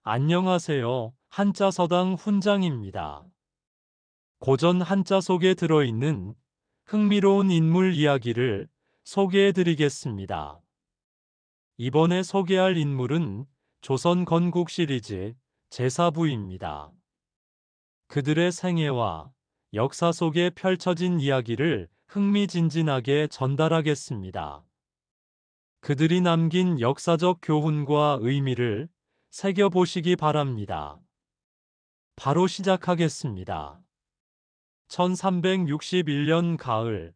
안녕하세요. 한자서당 훈장입니다. 고전 한자 속에 들어있는 흥미로운 인물 이야기를 소개해 드리겠습니다. 이번에 소개할 인물은 조선 건국 시리즈 제사부입니다. 그들의 생애와 역사 속에 펼쳐진 이야기를 흥미진진하게 전달하겠습니다. 그들이 남긴 역사적 교훈과 의미를 새겨보시기 바랍니다. 바로 시작하겠습니다. 1361년 가을,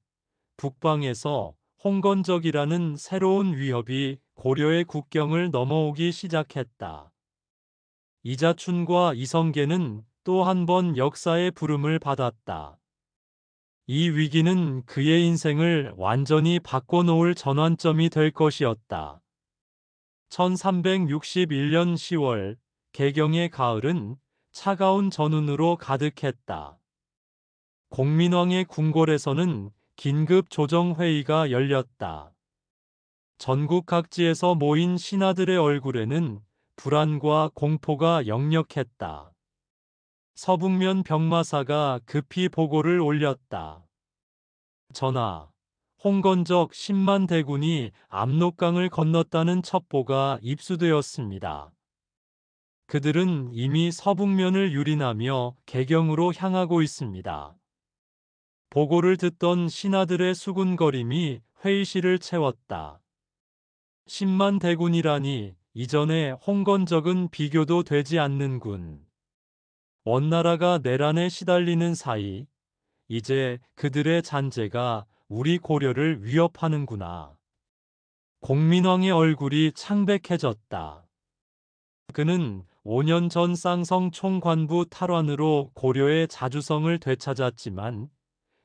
북방에서 홍건적이라는 새로운 위협이 고려의 국경을 넘어오기 시작했다. 이자춘과 이성계는 또 한 번 역사의 부름을 받았다. 이 위기는 그의 인생을 완전히 바꿔놓을 전환점이 될 것이었다. 1361년 10월, 개경의 가을은 차가운 전운으로 가득했다. 공민왕의 궁궐에서는 긴급 조정회의가 열렸다. 전국 각지에서 모인 신하들의 얼굴에는 불안과 공포가 역력했다. 서북면 병마사가 급히 보고를 올렸다. 전하, 홍건적 10만 대군이 압록강을 건넜다는 첩보가 입수되었습니다. 그들은 이미 서북면을 유린하며 개경으로 향하고 있습니다. 보고를 듣던 신하들의 수군거림이 회의실을 채웠다. 10만 대군이라니 이전에 홍건적은 비교도 되지 않는 군. 원나라가 내란에 시달리는 사이 이제 그들의 잔재가 우리 고려를 위협하는구나. 공민왕의 얼굴이 창백해졌다. 그는 5년 전 쌍성 총관부 탈환으로 고려의 자주성을 되찾았지만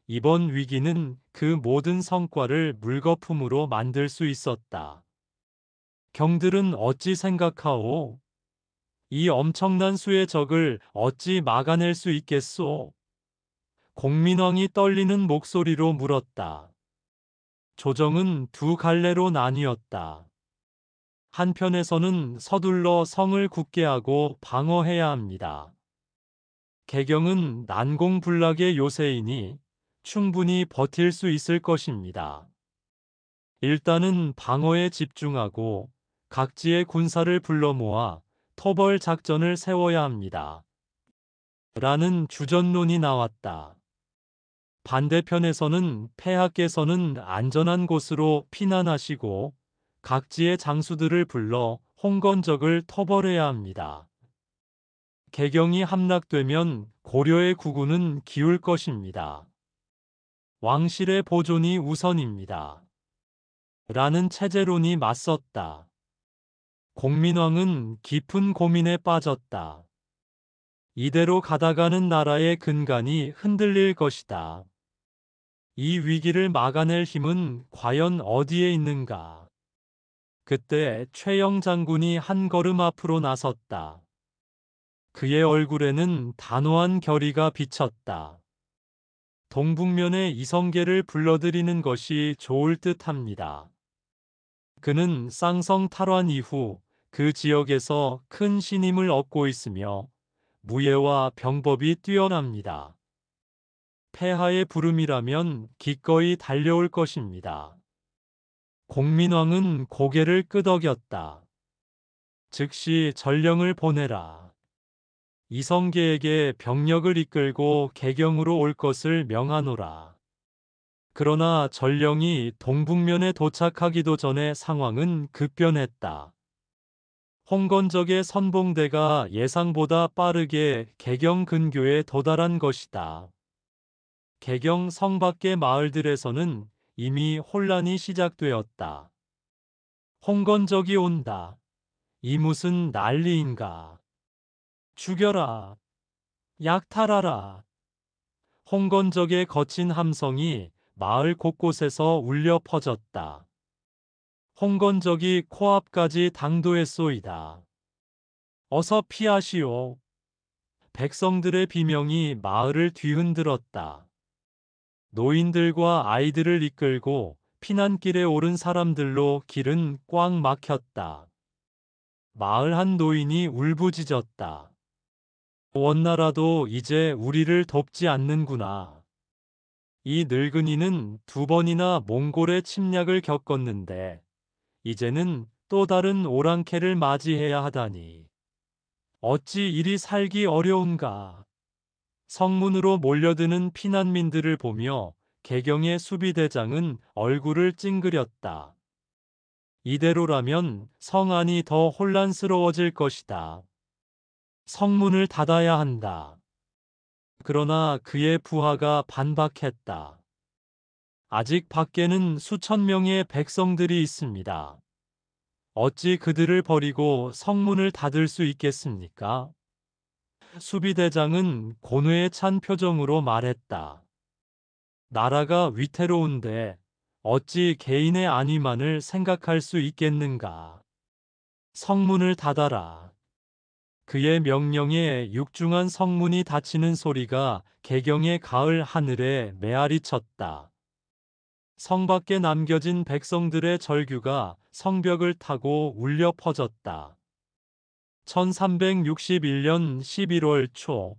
이번 위기는 그 모든 성과를 물거품으로 만들 수 있었다. 경들은 어찌 생각하오? 이 엄청난 수의 적을 어찌 막아낼 수 있겠소? 공민왕이 떨리는 목소리로 물었다. 조정은 두 갈래로 나뉘었다. 한편에서는 서둘러 성을 굳게 하고 방어해야 합니다. 개경은 난공불락의 요새이니 충분히 버틸 수 있을 것입니다. 일단은 방어에 집중하고 각지의 군사를 불러 모아 토벌 작전을 세워야 합니다. 라는 주전론이 나왔다. 반대편에서는 폐하께서는 안전한 곳으로 피난하시고 각지의 장수들을 불러 홍건적을 토벌해야 합니다. 개경이 함락되면 고려의 국운은 기울 것입니다. 왕실의 보존이 우선입니다. 라는 체제론이 맞섰다. 공민왕은 깊은 고민에 빠졌다. 이대로 가다가는 나라의 근간이 흔들릴 것이다. 이 위기를 막아낼 힘은 과연 어디에 있는가? 그때 최영 장군이 한 걸음 앞으로 나섰다. 그의 얼굴에는 단호한 결의가 비쳤다. 동북면에 이성계를 불러들이는 것이 좋을 듯합니다. 그는 쌍성 탈환 이후 그 지역에서 큰 신임을 얻고 있으며 무예와 병법이 뛰어납니다. 폐하의 부름이라면 기꺼이 달려올 것입니다. 공민왕은 고개를 끄덕였다. 즉시 전령을 보내라. 이성계에게 병력을 이끌고 개경으로 올 것을 명하노라. 그러나 전령이 동북면에 도착하기도 전에 상황은 급변했다. 홍건적의 선봉대가 예상보다 빠르게 개경 근교에 도달한 것이다. 개경 성 밖의 마을들에서는 이미 혼란이 시작되었다. 홍건적이 온다. 이 무슨 난리인가. 죽여라. 약탈하라. 홍건적의 거친 함성이 마을 곳곳에서 울려 퍼졌다. 홍건적이 코앞까지 당도했소이다. 어서 피하시오. 백성들의 비명이 마을을 뒤흔들었다. 노인들과 아이들을 이끌고 피난길에 오른 사람들로 길은 꽉 막혔다. 마을 한 노인이 울부짖었다. 원나라도 이제 우리를 돕지 않는구나. 이 늙은이는 두 번이나 몽골의 침략을 겪었는데 이제는 또 다른 오랑캐를 맞이해야 하다니. 어찌 이리 살기 어려운가. 성문으로 몰려드는 피난민들을 보며 개경의 수비대장은 얼굴을 찡그렸다. 이대로라면 성 안이 더 혼란스러워질 것이다. 성문을 닫아야 한다. 그러나 그의 부하가 반박했다. 아직 밖에는 수천 명의 백성들이 있습니다. 어찌 그들을 버리고 성문을 닫을 수 있겠습니까? 수비대장은 고뇌에 찬 표정으로 말했다. 나라가 위태로운데 어찌 개인의 안위만을 생각할 수 있겠는가? 성문을 닫아라. 그의 명령에 육중한 성문이 닫히는 소리가 개경의 가을 하늘에 메아리 쳤다. 성 밖에 남겨진 백성들의 절규가 성벽을 타고 울려 퍼졌다. 1361년 11월 초,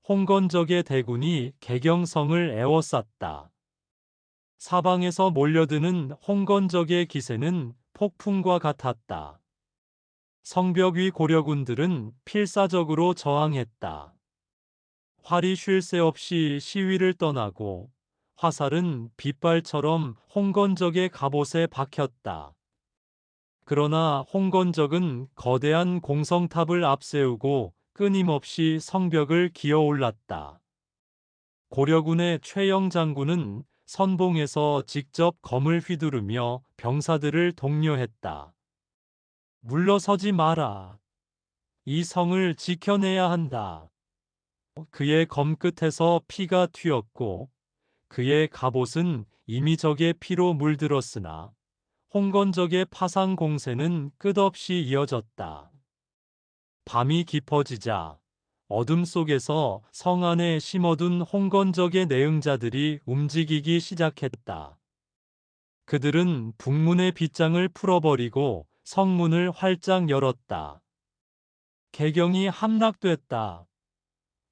홍건적의 대군이 개경성을 에워쌌다. 사방에서 몰려드는 홍건적의 기세는 폭풍과 같았다. 성벽 위 고려군들은 필사적으로 저항했다. 활이 쉴 새 없이 시위를 떠나고 화살은 빗발처럼 홍건적의 갑옷에 박혔다. 그러나 홍건적은 거대한 공성탑을 앞세우고 끊임없이 성벽을 기어 올랐다. 고려군의 최영 장군은 선봉에서 직접 검을 휘두르며 병사들을 독려했다. 물러서지 마라. 이 성을 지켜내야 한다. 그의 검끝에서 피가 튀었고 그의 갑옷은 이미 적의 피로 물들었으나 홍건적의 파상 공세는 끝없이 이어졌다. 밤이 깊어지자 어둠 속에서 성 안에 심어둔 홍건적의 내응자들이 움직이기 시작했다. 그들은 북문의 빗장을 풀어버리고 성문을 활짝 열었다. 개경이 함락됐다.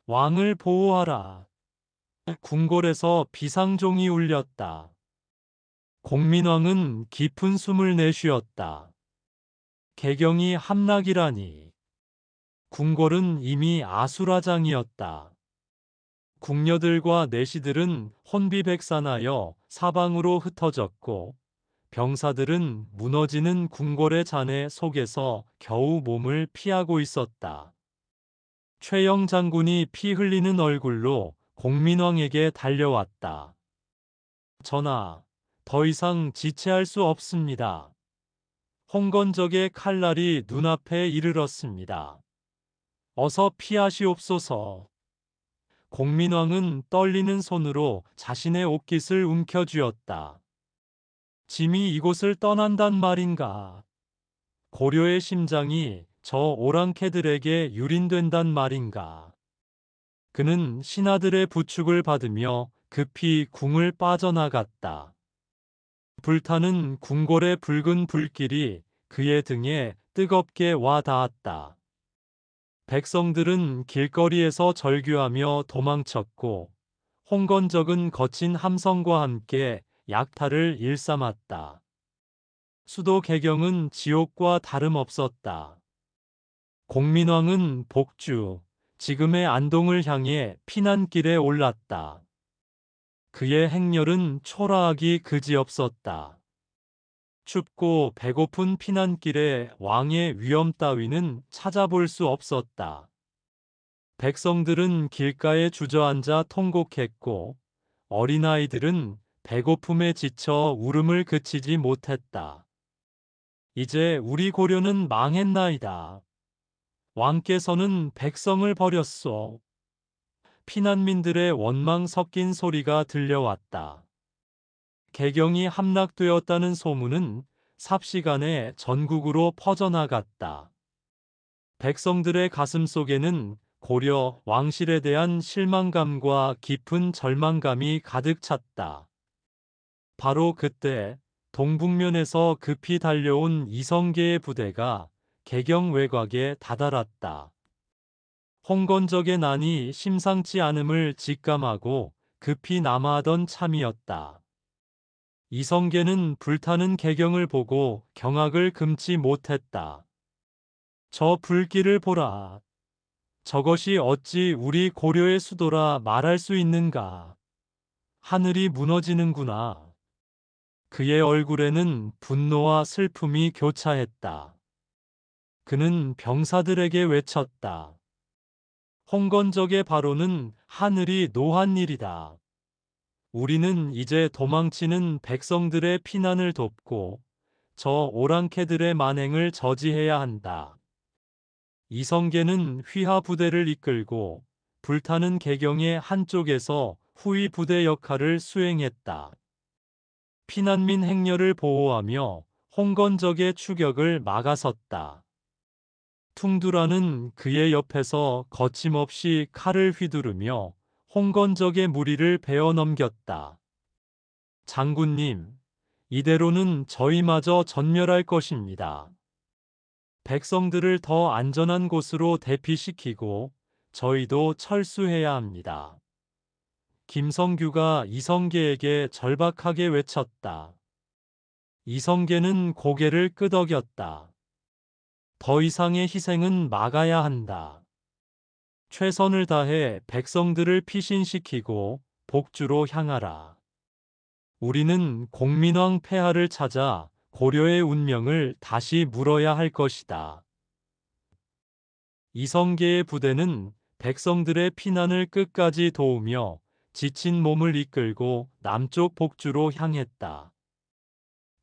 왕을 보호하라. 궁궐에서 비상종이 울렸다. 공민왕은 깊은 숨을 내쉬었다. 개경이 함락이라니. 궁궐은 이미 아수라장이었다. 궁녀들과 내시들은 혼비백산하여 사방으로 흩어졌고 병사들은 무너지는 궁궐의 잔해 속에서 겨우 몸을 피하고 있었다. 최영 장군이 피 흘리는 얼굴로 공민왕에게 달려왔다. 전하, 더 이상 지체할 수 없습니다. 홍건적의 칼날이 눈앞에 이르렀습니다. 어서 피하시옵소서. 공민왕은 떨리는 손으로 자신의 옷깃을 움켜쥐었다. 짐이 이곳을 떠난단 말인가? 고려의 심장이 저 오랑캐들에게 유린된단 말인가? 그는 신하들의 부축을 받으며 급히 궁을 빠져나갔다. 불타는 궁궐의 붉은 불길이 그의 등에 뜨겁게 와 닿았다. 백성들은 길거리에서 절규하며 도망쳤고 홍건적은 거친 함성과 함께 약탈을 일삼았다. 수도 개경은 지옥과 다름없었다. 공민왕은 복주, 지금의 안동을 향해 피난길에 올랐다. 그의 행렬은 초라하기 그지없었다. 춥고 배고픈 피난길에 왕의 위엄 따위는 찾아볼 수 없었다. 백성들은 길가에 주저앉아 통곡했고 어린아이들은 배고픔에 지쳐 울음을 그치지 못했다. 이제 우리 고려는 망했나이다. 왕께서는 백성을 버렸소. 피난민들의 원망 섞인 소리가 들려왔다. 개경이 함락되었다는 소문은 삽시간에 전국으로 퍼져나갔다. 백성들의 가슴 속에는 고려 왕실에 대한 실망감과 깊은 절망감이 가득 찼다. 바로 그때 동북면에서 급히 달려온 이성계의 부대가 개경 외곽에 다다랐다. 홍건적의 난이 심상치 않음을 직감하고 급히 남하하던 참이었다. 이성계는 불타는 개경을 보고 경악을 금치 못했다. 저 불길을 보라. 저것이 어찌 우리 고려의 수도라 말할 수 있는가. 하늘이 무너지는구나. 그의 얼굴에는 분노와 슬픔이 교차했다. 그는 병사들에게 외쳤다. 홍건적의 바로는 하늘이 노한 일이다. 우리는 이제 도망치는 백성들의 피난을 돕고 저 오랑캐들의 만행을 저지해야 한다. 이성계는 휘하 부대를 이끌고 불타는 개경의 한쪽에서 후위 부대 역할을 수행했다. 피난민 행렬을 보호하며 홍건적의 추격을 막아섰다. 퉁두라는 그의 옆에서 거침없이 칼을 휘두르며 홍건적의 무리를 베어 넘겼다. 장군님, 이대로는 저희마저 전멸할 것입니다. 백성들을 더 안전한 곳으로 대피시키고 저희도 철수해야 합니다. 김성규가 이성계에게 절박하게 외쳤다. 이성계는 고개를 끄덕였다. 더 이상의 희생은 막아야 한다. 최선을 다해 백성들을 피신시키고 복주로 향하라. 우리는 공민왕 폐하를 찾아 고려의 운명을 다시 물어야 할 것이다. 이성계의 부대는 백성들의 피난을 끝까지 도우며 지친 몸을 이끌고 남쪽 복주로 향했다.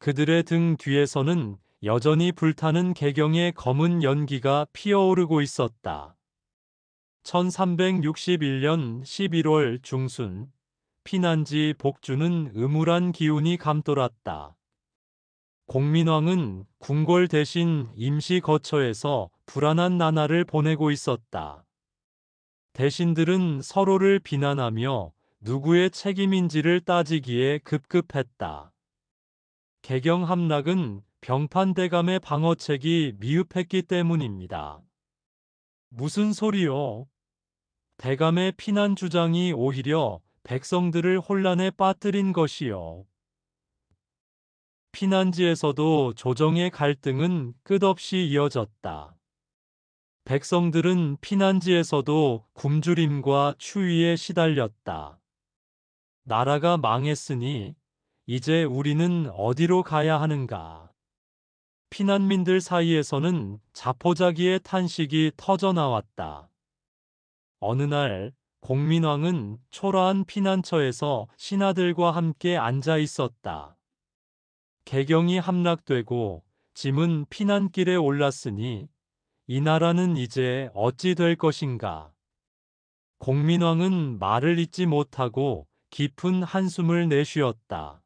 그들의 등 뒤에서는 여전히 불타는 개경의 검은 연기가 피어오르고 있었다. 1361년 11월 중순, 피난지 복주는 음울한 기운이 감돌았다. 공민왕은 궁궐 대신 임시 거처에서 불안한 나날을 보내고 있었다. 대신들은 서로를 비난하며 누구의 책임인지를 따지기에 급급했다. 개경 함락은 병판대감의 방어책이 미흡했기 때문입니다. 무슨 소리요? 대감의 피난 주장이 오히려 백성들을 혼란에 빠뜨린 것이요. 피난지에서도 조정의 갈등은 끝없이 이어졌다. 백성들은 피난지에서도 굶주림과 추위에 시달렸다. 나라가 망했으니 이제 우리는 어디로 가야 하는가? 피난민들 사이에서는 자포자기의 탄식이 터져나왔다. 어느 날 공민왕은 초라한 피난처에서 신하들과 함께 앉아 있었다. 개경이 함락되고 짐은 피난길에 올랐으니 이 나라는 이제 어찌 될 것인가? 공민왕은 말을 잇지 못하고 깊은 한숨을 내쉬었다.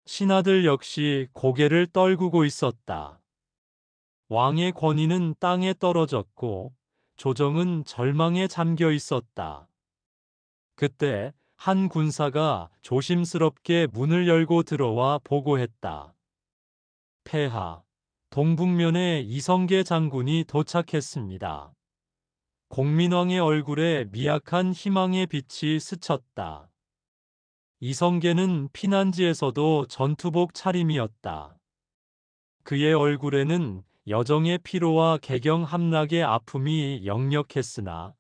신하들 역시 고개를 떨구고 있었다. 왕의 권위는 땅에 떨어졌고 조정은 절망에 잠겨 있었다. 그때 한 군사가 조심스럽게 문을 열고 들어와 보고했다. 폐하, 동북면에 이성계 장군이 도착했습니다. 공민왕의 얼굴에 미약한 희망의 빛이 스쳤다. 이성계는 피난지에서도 전투복 차림이었다. 그의 얼굴에는 여정의 피로와 개경 함락의 아픔이 역력했으나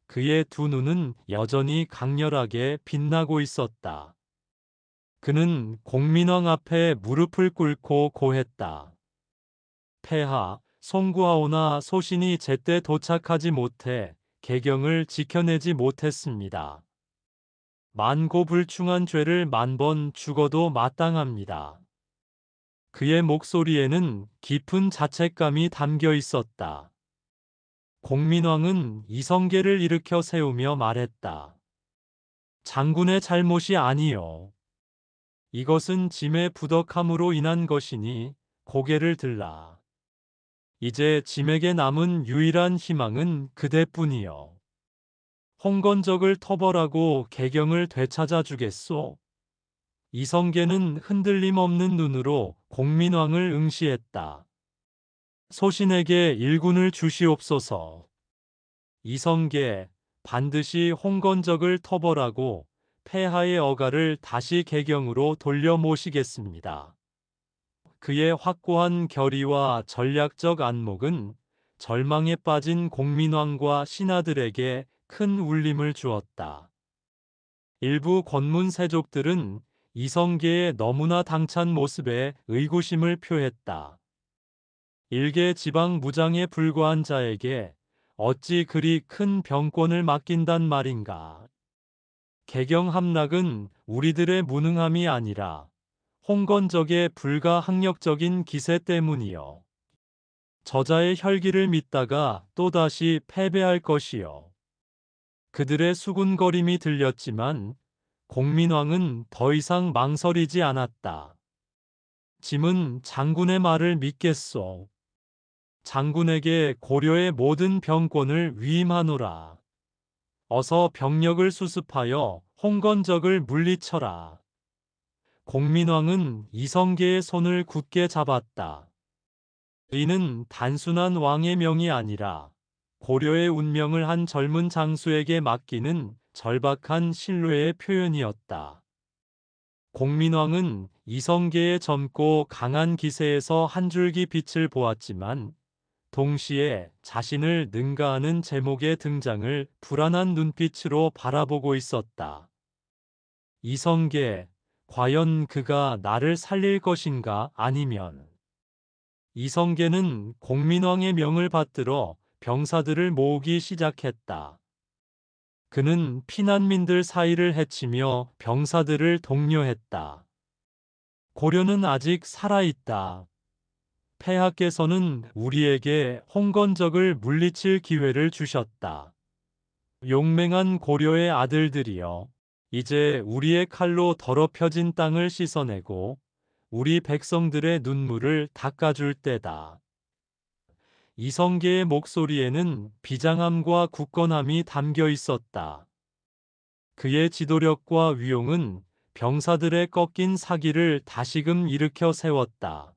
그의 두 눈은 여전히 강렬하게 빛나고 있었다. 그는 공민왕 앞에 무릎을 꿇고 고했다. 폐하, 송구하오나 소신이 제때 도착하지 못해 개경을 지켜내지 못했습니다. 만고불충한 죄를 만번 죽어도 마땅합니다. 그의 목소리에는 깊은 자책감이 담겨 있었다. 공민왕은 이성계를 일으켜 세우며 말했다. 장군의 잘못이 아니요. 이것은 짐의 부덕함으로 인한 것이니 고개를 들라. 이제 짐에게 남은 유일한 희망은 그대뿐이요. 홍건적을 터벌하고 개경을 되찾아 주겠소. 이성계는 흔들림 없는 눈으로 공민왕을 응시했다. 소신에게 일군을 주시옵소서. 이성계, 반드시 홍건적을 터벌하고 폐하의 어가를 다시 개경으로 돌려 모시겠습니다. 그의 확고한 결의와 전략적 안목은 절망에 빠진 공민왕과 신하들에게 큰 울림을 주었다. 일부 권문세족들은 이성계의 너무나 당찬 모습에 의구심을 표했다. 일개 지방 무장에 불과한 자에게 어찌 그리 큰 병권을 맡긴단 말인가. 개경함락은 우리들의 무능함이 아니라 홍건적의 불가항력적인 기세 때문이요. 저자의 혈기를 믿다가 또다시 패배할 것이요. 그들의 수군거림이 들렸지만 공민왕은 더 이상 망설이지 않았다. 짐은 장군의 말을 믿겠소. 장군에게 고려의 모든 병권을 위임하노라. 어서 병력을 수습하여 홍건적을 물리쳐라. 공민왕은 이성계의 손을 굳게 잡았다. 이는 단순한 왕의 명이 아니라 고려의 운명을 한 젊은 장수에게 맡기는 절박한 신뢰의 표현이었다. 공민왕은 이성계의 젊고 강한 기세에서 한 줄기 빛을 보았지만 동시에 자신을 능가하는 제목의 등장을 불안한 눈빛으로 바라보고 있었다. 이성계, 과연 그가 나를 살릴 것인가 아니면. 이성계는 공민왕의 명을 받들어 병사들을 모으기 시작했다. 그는 피난민들 사이를 헤치며 병사들을 독려했다. 고려는 아직 살아있다. 폐하께서는 우리에게 홍건적을 물리칠 기회를 주셨다. 용맹한 고려의 아들들이여, 이제 우리의 칼로 더럽혀진 땅을 씻어내고 우리 백성들의 눈물을 닦아줄 때다. 이성계의 목소리에는 비장함과 굳건함이 담겨 있었다. 그의 지도력과 위용은 병사들의 꺾인 사기를 다시금 일으켜 세웠다.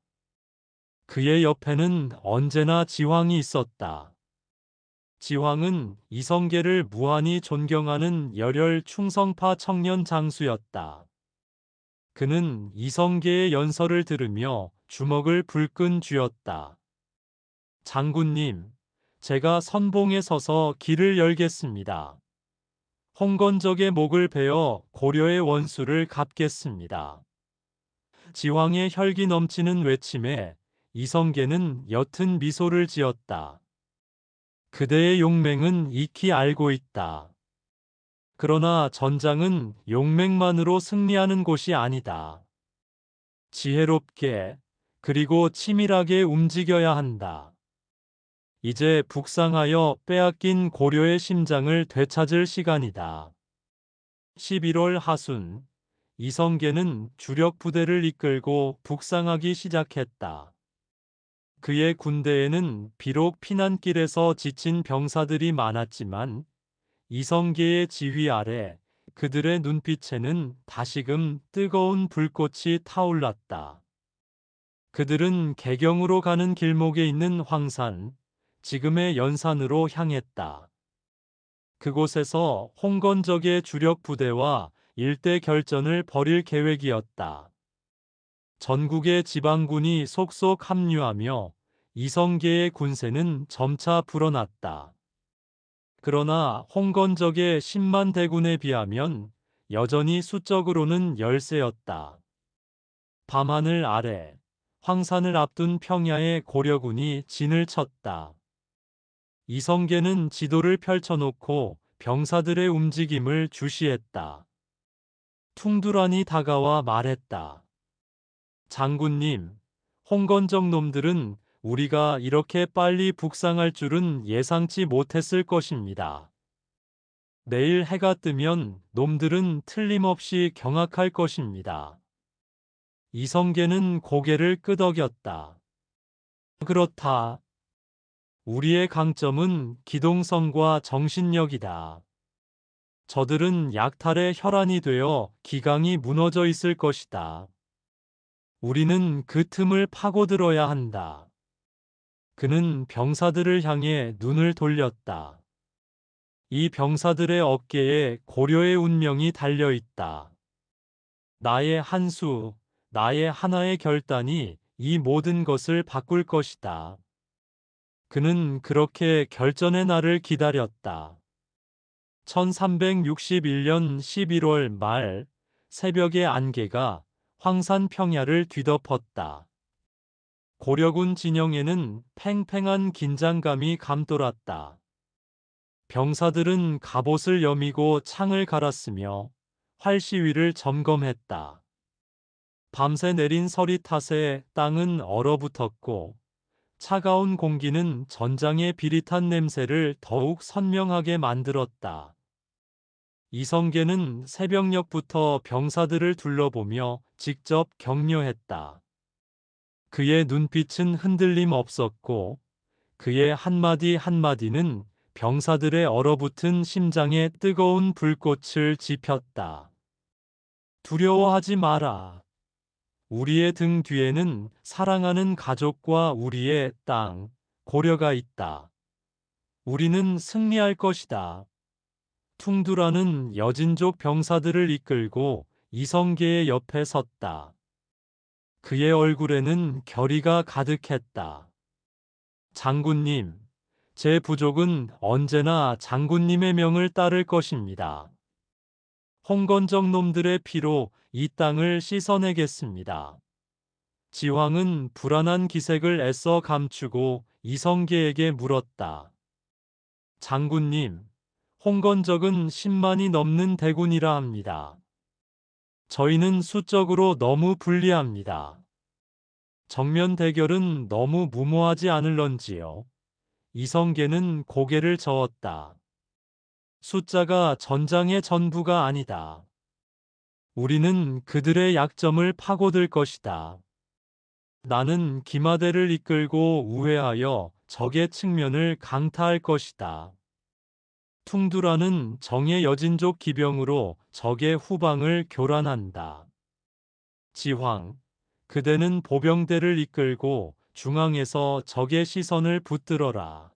그의 옆에는 언제나 지황이 있었다. 지황은 이성계를 무한히 존경하는 열혈 충성파 청년 장수였다. 그는 이성계의 연설을 들으며 주먹을 불끈 쥐었다. 장군님, 제가 선봉에 서서 길을 열겠습니다. 홍건적의 목을 베어 고려의 원수를 갚겠습니다. 지황의 혈기 넘치는 외침에 이성계는 옅은 미소를 지었다. 그대의 용맹은 익히 알고 있다. 그러나 전장은 용맹만으로 승리하는 곳이 아니다. 지혜롭게 그리고 치밀하게 움직여야 한다. 이제 북상하여 빼앗긴 고려의 심장을 되찾을 시간이다. 11월 하순, 이성계는 주력 부대를 이끌고 북상하기 시작했다. 그의 군대에는 비록 피난길에서 지친 병사들이 많았지만 이성계의 지휘 아래 그들의 눈빛에는 다시금 뜨거운 불꽃이 타올랐다. 그들은 개경으로 가는 길목에 있는 황산, 지금의 연산으로 향했다. 그곳에서 홍건적의 주력 부대와 일대 결전을 벌일 계획이었다. 전국의 지방군이 속속 합류하며 이성계의 군세는 점차 불어났다. 그러나 홍건적의 10만 대군에 비하면 여전히 수적으로는 열세였다. 밤하늘 아래 황산을 앞둔 평야의 고려군이 진을 쳤다. 이성계는 지도를 펼쳐놓고 병사들의 움직임을 주시했다. 퉁두란이 다가와 말했다. 장군님, 홍건적 놈들은 우리가 이렇게 빨리 북상할 줄은 예상치 못했을 것입니다. 내일 해가 뜨면 놈들은 틀림없이 경악할 것입니다. 이성계는 고개를 끄덕였다. 그렇다. 우리의 강점은 기동성과 정신력이다. 저들은 약탈의 혈안이 되어 기강이 무너져 있을 것이다. 우리는 그 틈을 파고들어야 한다. 그는 병사들을 향해 눈을 돌렸다. 이 병사들의 어깨에 고려의 운명이 달려 있다. 나의 한 수, 나의 하나의 결단이 이 모든 것을 바꿀 것이다. 그는 그렇게 결전의 날을 기다렸다. 1361년 11월 말, 새벽의 안개가 황산 평야를 뒤덮었다. 고려군 진영에는 팽팽한 긴장감이 감돌았다. 병사들은 갑옷을 여미고 창을 갈았으며 활시위를 점검했다. 밤새 내린 서리 탓에 땅은 얼어붙었고 차가운 공기는 전장의 비릿한 냄새를 더욱 선명하게 만들었다. 이성계는 새벽녘부터 병사들을 둘러보며 직접 격려했다. 그의 눈빛은 흔들림 없었고 그의 한마디 한마디는 병사들의 얼어붙은 심장에 뜨거운 불꽃을 지폈다. 두려워하지 마라. 우리의 등 뒤에는 사랑하는 가족과 우리의 땅, 고려가 있다. 우리는 승리할 것이다. 퉁두라는 여진족 병사들을 이끌고 이성계의 옆에 섰다. 그의 얼굴에는 결의가 가득했다. 장군님, 제 부족은 언제나 장군님의 명을 따를 것입니다. 홍건적 놈들의 피로 이 땅을 씻어내겠습니다. 지황은 불안한 기색을 애써 감추고 이성계에게 물었다. 장군님, 홍건적은 10만이 넘는 대군이라 합니다. 저희는 수적으로 너무 불리합니다. 정면 대결은 너무 무모하지 않을런지요. 이성계는 고개를 저었다. 숫자가 전장의 전부가 아니다. 우리는 그들의 약점을 파고들 것이다. 나는 기마대를 이끌고 우회하여 적의 측면을 강타할 것이다. 퉁두라는 정의 여진족 기병으로 적의 후방을 교란한다. 지황, 그대는 보병대를 이끌고 중앙에서 적의 시선을 붙들어라.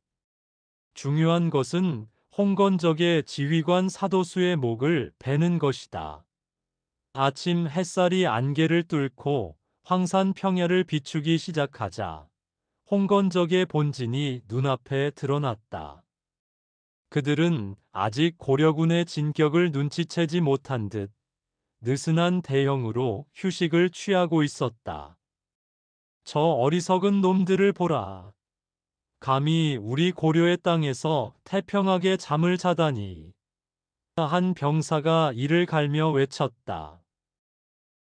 중요한 것은 홍건적의 지휘관 사도수의 목을 베는 것이다. 아침 햇살이 안개를 뚫고 황산 평야를 비추기 시작하자 홍건적의 본진이 눈앞에 드러났다. 그들은 아직 고려군의 진격을 눈치채지 못한 듯 느슨한 대형으로 휴식을 취하고 있었다. 저 어리석은 놈들을 보라. 감히 우리 고려의 땅에서 태평하게 잠을 자다니. 한 병사가 이를 갈며 외쳤다.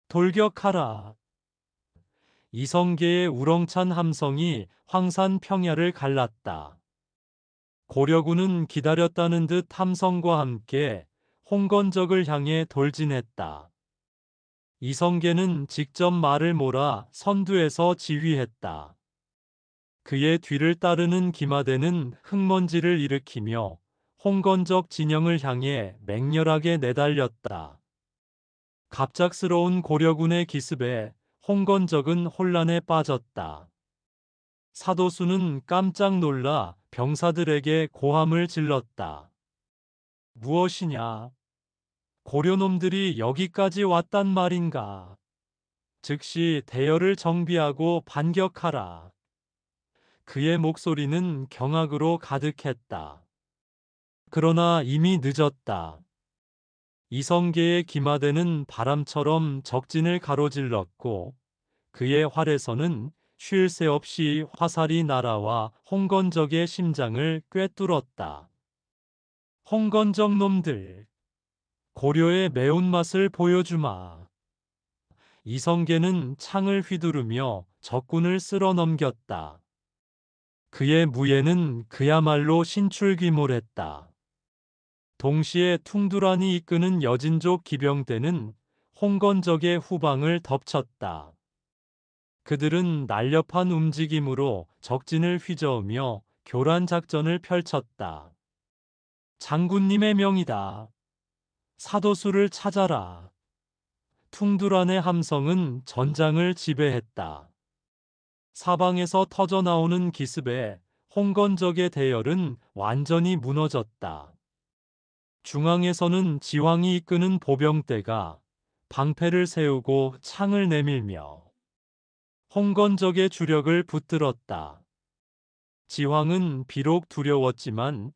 돌격하라. 이성계의 우렁찬 함성이 황산 평야를 갈랐다. 고려군은 기다렸다는 듯 함성과 함께 홍건적을 향해 돌진했다. 이성계는 직접 말을 몰아 선두에서 지휘했다. 그의 뒤를 따르는 기마대는 흙먼지를 일으키며 홍건적 진영을 향해 맹렬하게 내달렸다. 갑작스러운 고려군의 기습에 홍건적은 혼란에 빠졌다. 사도수는 깜짝 놀라 병사들에게 고함을 질렀다. 무엇이냐? 고려놈들이 여기까지 왔단 말인가? 즉시 대열을 정비하고 반격하라. 그의 목소리는 경악으로 가득했다. 그러나 이미 늦었다. 이성계의 기마대는 바람처럼 적진을 가로질렀고 그의 활에서는 쉴 새 없이 화살이 날아와 홍건적의 심장을 꿰뚫었다. 홍건적 놈들, 고려의 매운맛을 보여주마. 이성계는 창을 휘두르며 적군을 쓸어 넘겼다. 그의 무예는 그야말로 신출귀몰했다. 동시에 퉁두란이 이끄는 여진족 기병대는 홍건적의 후방을 덮쳤다. 그들은 날렵한 움직임으로 적진을 휘저으며 교란 작전을 펼쳤다. 장군님의 명이다. 사도수를 찾아라. 퉁두란의 함성은 전장을 지배했다. 사방에서 터져나오는 기습에 홍건적의 대열은 완전히 무너졌다. 중앙에서는 지황이 이끄는 보병대가 방패를 세우고 창을 내밀며 홍건적의 주력을 붙들었다. 지황은 비록 두려웠지만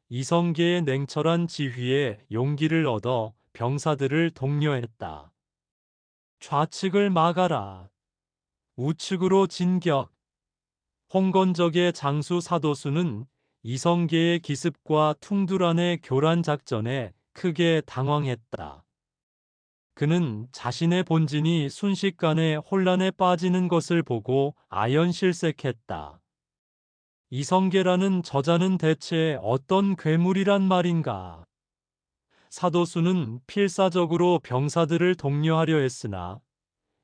이성계의 냉철한 지휘에 용기를 얻어 병사들을 독려했다. 좌측을 막아라. 우측으로 진격. 홍건적의 장수 사도수는 이성계의 기습과 퉁두란의 교란 작전에 크게 당황했다. 그는 자신의 본진이 순식간에 혼란에 빠지는 것을 보고 아연실색했다. 이성계라는 저자는 대체 어떤 괴물이란 말인가? 사도수는 필사적으로 병사들을 독려하려 했으나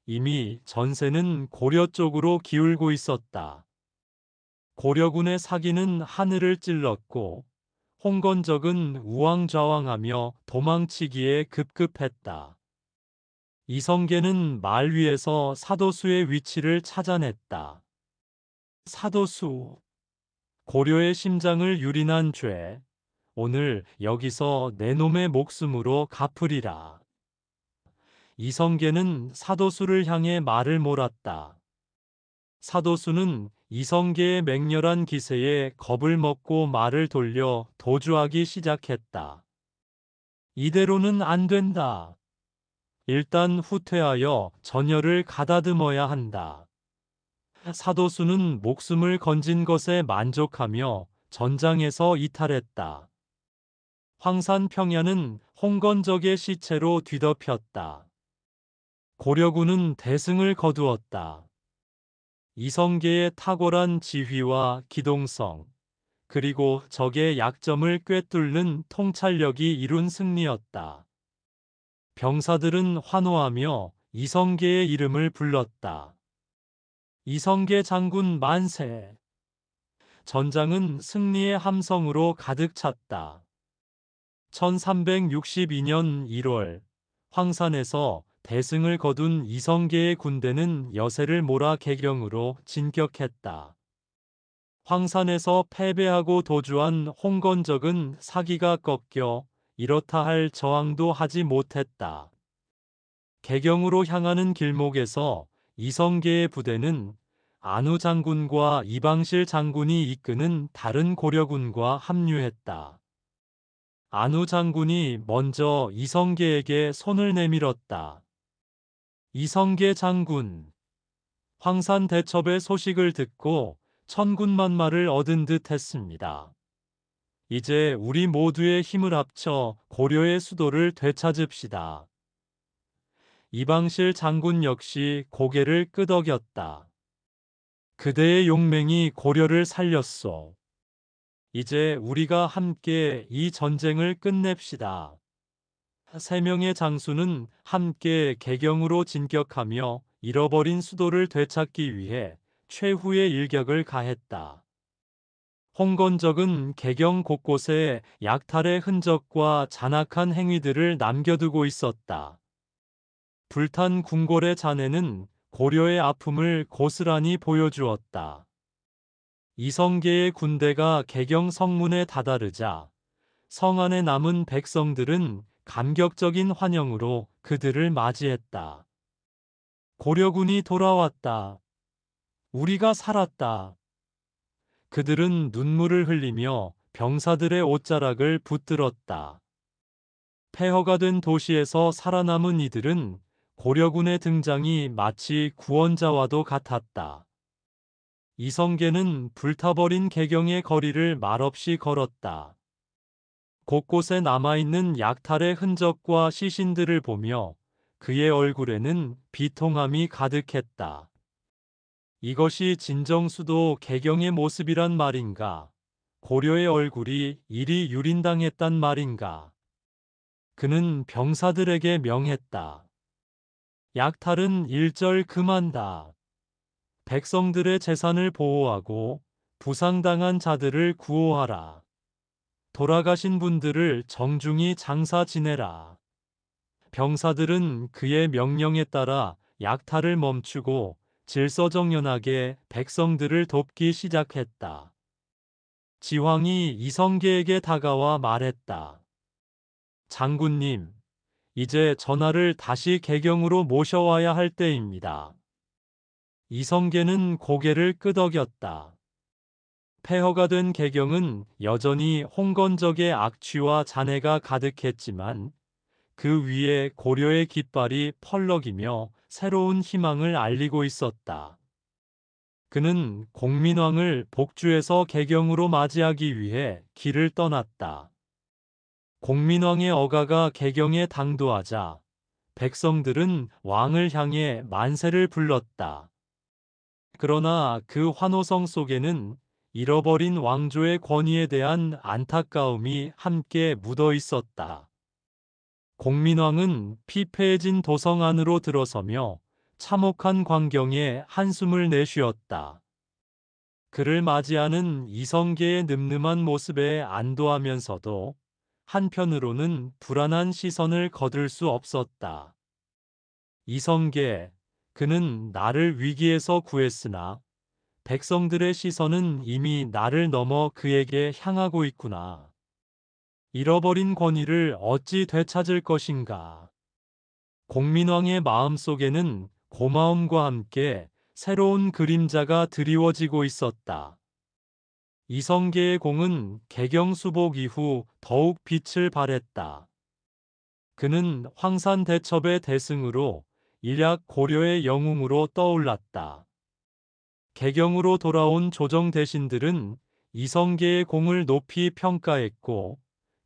이미 전세는 고려 쪽으로 기울고 있었다. 고려군의 사기는 하늘을 찔렀고 홍건적은 우왕좌왕하며 도망치기에 급급했다. 이성계는 말 위에서 사도수의 위치를 찾아냈다. 사도수, 고려의 심장을 유린한 죄, 오늘 여기서 내 놈의 목숨으로 갚으리라. 이성계는 사도수를 향해 말을 몰았다. 사도수는 이성계의 맹렬한 기세에 겁을 먹고 말을 돌려 도주하기 시작했다. 이대로는 안 된다. 일단 후퇴하여 전열을 가다듬어야 한다. 사도수는 목숨을 건진 것에 만족하며 전장에서 이탈했다. 황산 평야는 홍건적의 시체로 뒤덮였다. 고려군은 대승을 거두었다. 이성계의 탁월한 지휘와 기동성, 그리고 적의 약점을 꿰뚫는 통찰력이 이룬 승리였다. 병사들은 환호하며 이성계의 이름을 불렀다. 이성계 장군 만세! 전장은 승리의 함성으로 가득 찼다. 1362년 1월 황산에서 대승을 거둔 이성계의 군대는 여세를 몰아 개경으로 진격했다. 황산에서 패배하고 도주한 홍건적은 사기가 꺾여 이렇다 할 저항도 하지 못했다. 개경으로 향하는 길목에서 이성계의 부대는 안우 장군과 이방실 장군이 이끄는 다른 고려군과 합류했다. 안우 장군이 먼저 이성계에게 손을 내밀었다. 이성계 장군, 황산 대첩의 소식을 듣고 천군만마를 얻은 듯 했습니다. 이제 우리 모두의 힘을 합쳐 고려의 수도를 되찾읍시다. 이방실 장군 역시 고개를 끄덕였다. 그대의 용맹이 고려를 살렸소. 이제 우리가 함께 이 전쟁을 끝냅시다. 세 명의 장수는 함께 개경으로 진격하며 잃어버린 수도를 되찾기 위해 최후의 일격을 가했다. 홍건적은 개경 곳곳에 약탈의 흔적과 잔악한 행위들을 남겨두고 있었다. 불탄 궁궐의 잔해는 고려의 아픔을 고스란히 보여주었다. 이성계의 군대가 개경 성문에 다다르자 성 안에 남은 백성들은 감격적인 환영으로 그들을 맞이했다. 고려군이 돌아왔다. 우리가 살았다. 그들은 눈물을 흘리며 병사들의 옷자락을 붙들었다. 폐허가 된 도시에서 살아남은 이들은 고려군의 등장이 마치 구원자와도 같았다. 이성계는 불타버린 개경의 거리를 말없이 걸었다. 곳곳에 남아있는 약탈의 흔적과 시신들을 보며 그의 얼굴에는 비통함이 가득했다. 이것이 진정수도 개경의 모습이란 말인가? 고려의 얼굴이 이리 유린당했단 말인가? 그는 병사들에게 명했다. 약탈은 일절 금한다. 백성들의 재산을 보호하고 부상당한 자들을 구호하라. 돌아가신 분들을 정중히 장사 지내라. 병사들은 그의 명령에 따라 약탈을 멈추고 질서정연하게 백성들을 돕기 시작했다. 지황이 이성계에게 다가와 말했다. 장군님, 이제 전하를 다시 개경으로 모셔와야 할 때입니다. 이성계는 고개를 끄덕였다. 폐허가 된 개경은 여전히 홍건적의 악취와 잔해가 가득했지만 그 위에 고려의 깃발이 펄럭이며 새로운 희망을 알리고 있었다. 그는 공민왕을 복주에서 개경으로 맞이하기 위해 길을 떠났다. 공민왕의 어가가 개경에 당도하자 백성들은 왕을 향해 만세를 불렀다. 그러나 그 환호성 속에는 잃어버린 왕조의 권위에 대한 안타까움이 함께 묻어 있었다. 공민왕은 피폐해진 도성 안으로 들어서며 참혹한 광경에 한숨을 내쉬었다. 그를 맞이하는 이성계의 늠름한 모습에 안도하면서도 한편으로는 불안한 시선을 거둘 수 없었다. 이성계, 그는 나를 위기에서 구했으나 백성들의 시선은 이미 나를 넘어 그에게 향하고 있구나. 잃어버린 권위를 어찌 되찾을 것인가. 공민왕의 마음속에는 고마움과 함께 새로운 그림자가 드리워지고 있었다. 이성계의 공은 개경수복 이후 더욱 빛을 발했다. 그는 황산대첩의 대승으로 일약 고려의 영웅으로 떠올랐다. 개경으로 돌아온 조정 대신들은 이성계의 공을 높이 평가했고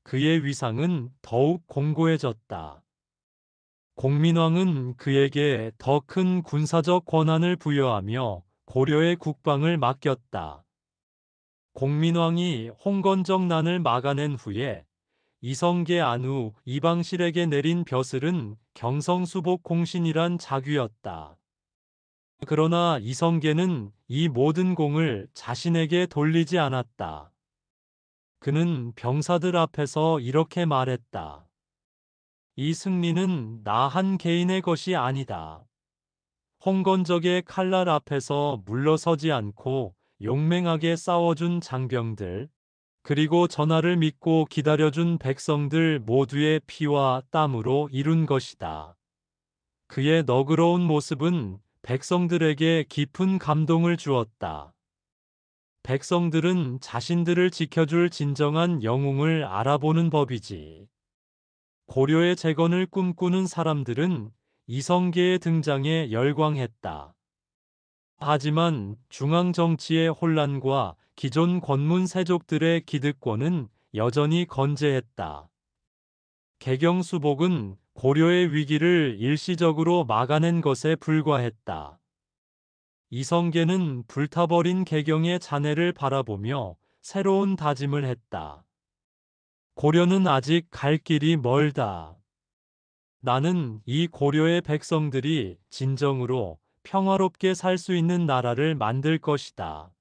그의 위상은 더욱 공고해졌다. 공민왕은 그에게 더 큰 군사적 권한을 부여하며 고려의 국방을 맡겼다. 공민왕이 홍건적 난을 막아낸 후에 이성계 안후 이방실에게 내린 벼슬은 경성수복 공신이란 자규였다. 그러나 이성계는 이 모든 공을 자신에게 돌리지 않았다. 그는 병사들 앞에서 이렇게 말했다. 이 승리는 나 한 개인의 것이 아니다. 홍건적의 칼날 앞에서 물러서지 않고 용맹하게 싸워준 장병들, 그리고 전하를 믿고 기다려준 백성들 모두의 피와 땀으로 이룬 것이다. 그의 너그러운 모습은 백성들에게 깊은 감동을 주었다. 백성들은 자신들을 지켜줄 진정한 영웅을 알아보는 법이지. 고려의 재건을 꿈꾸는 사람들은 이성계의 등장에 열광했다. 하지만 중앙 정치의 혼란과 기존 권문 세족들의 기득권은 여전히 건재했다. 개경수복은 고려의 위기를 일시적으로 막아낸 것에 불과했다. 이성계는 불타버린 개경의 잔해를 바라보며 새로운 다짐을 했다. 고려는 아직 갈 길이 멀다. 나는 이 고려의 백성들이 진정으로 평화롭게 살 수 있는 나라를 만들 것이다.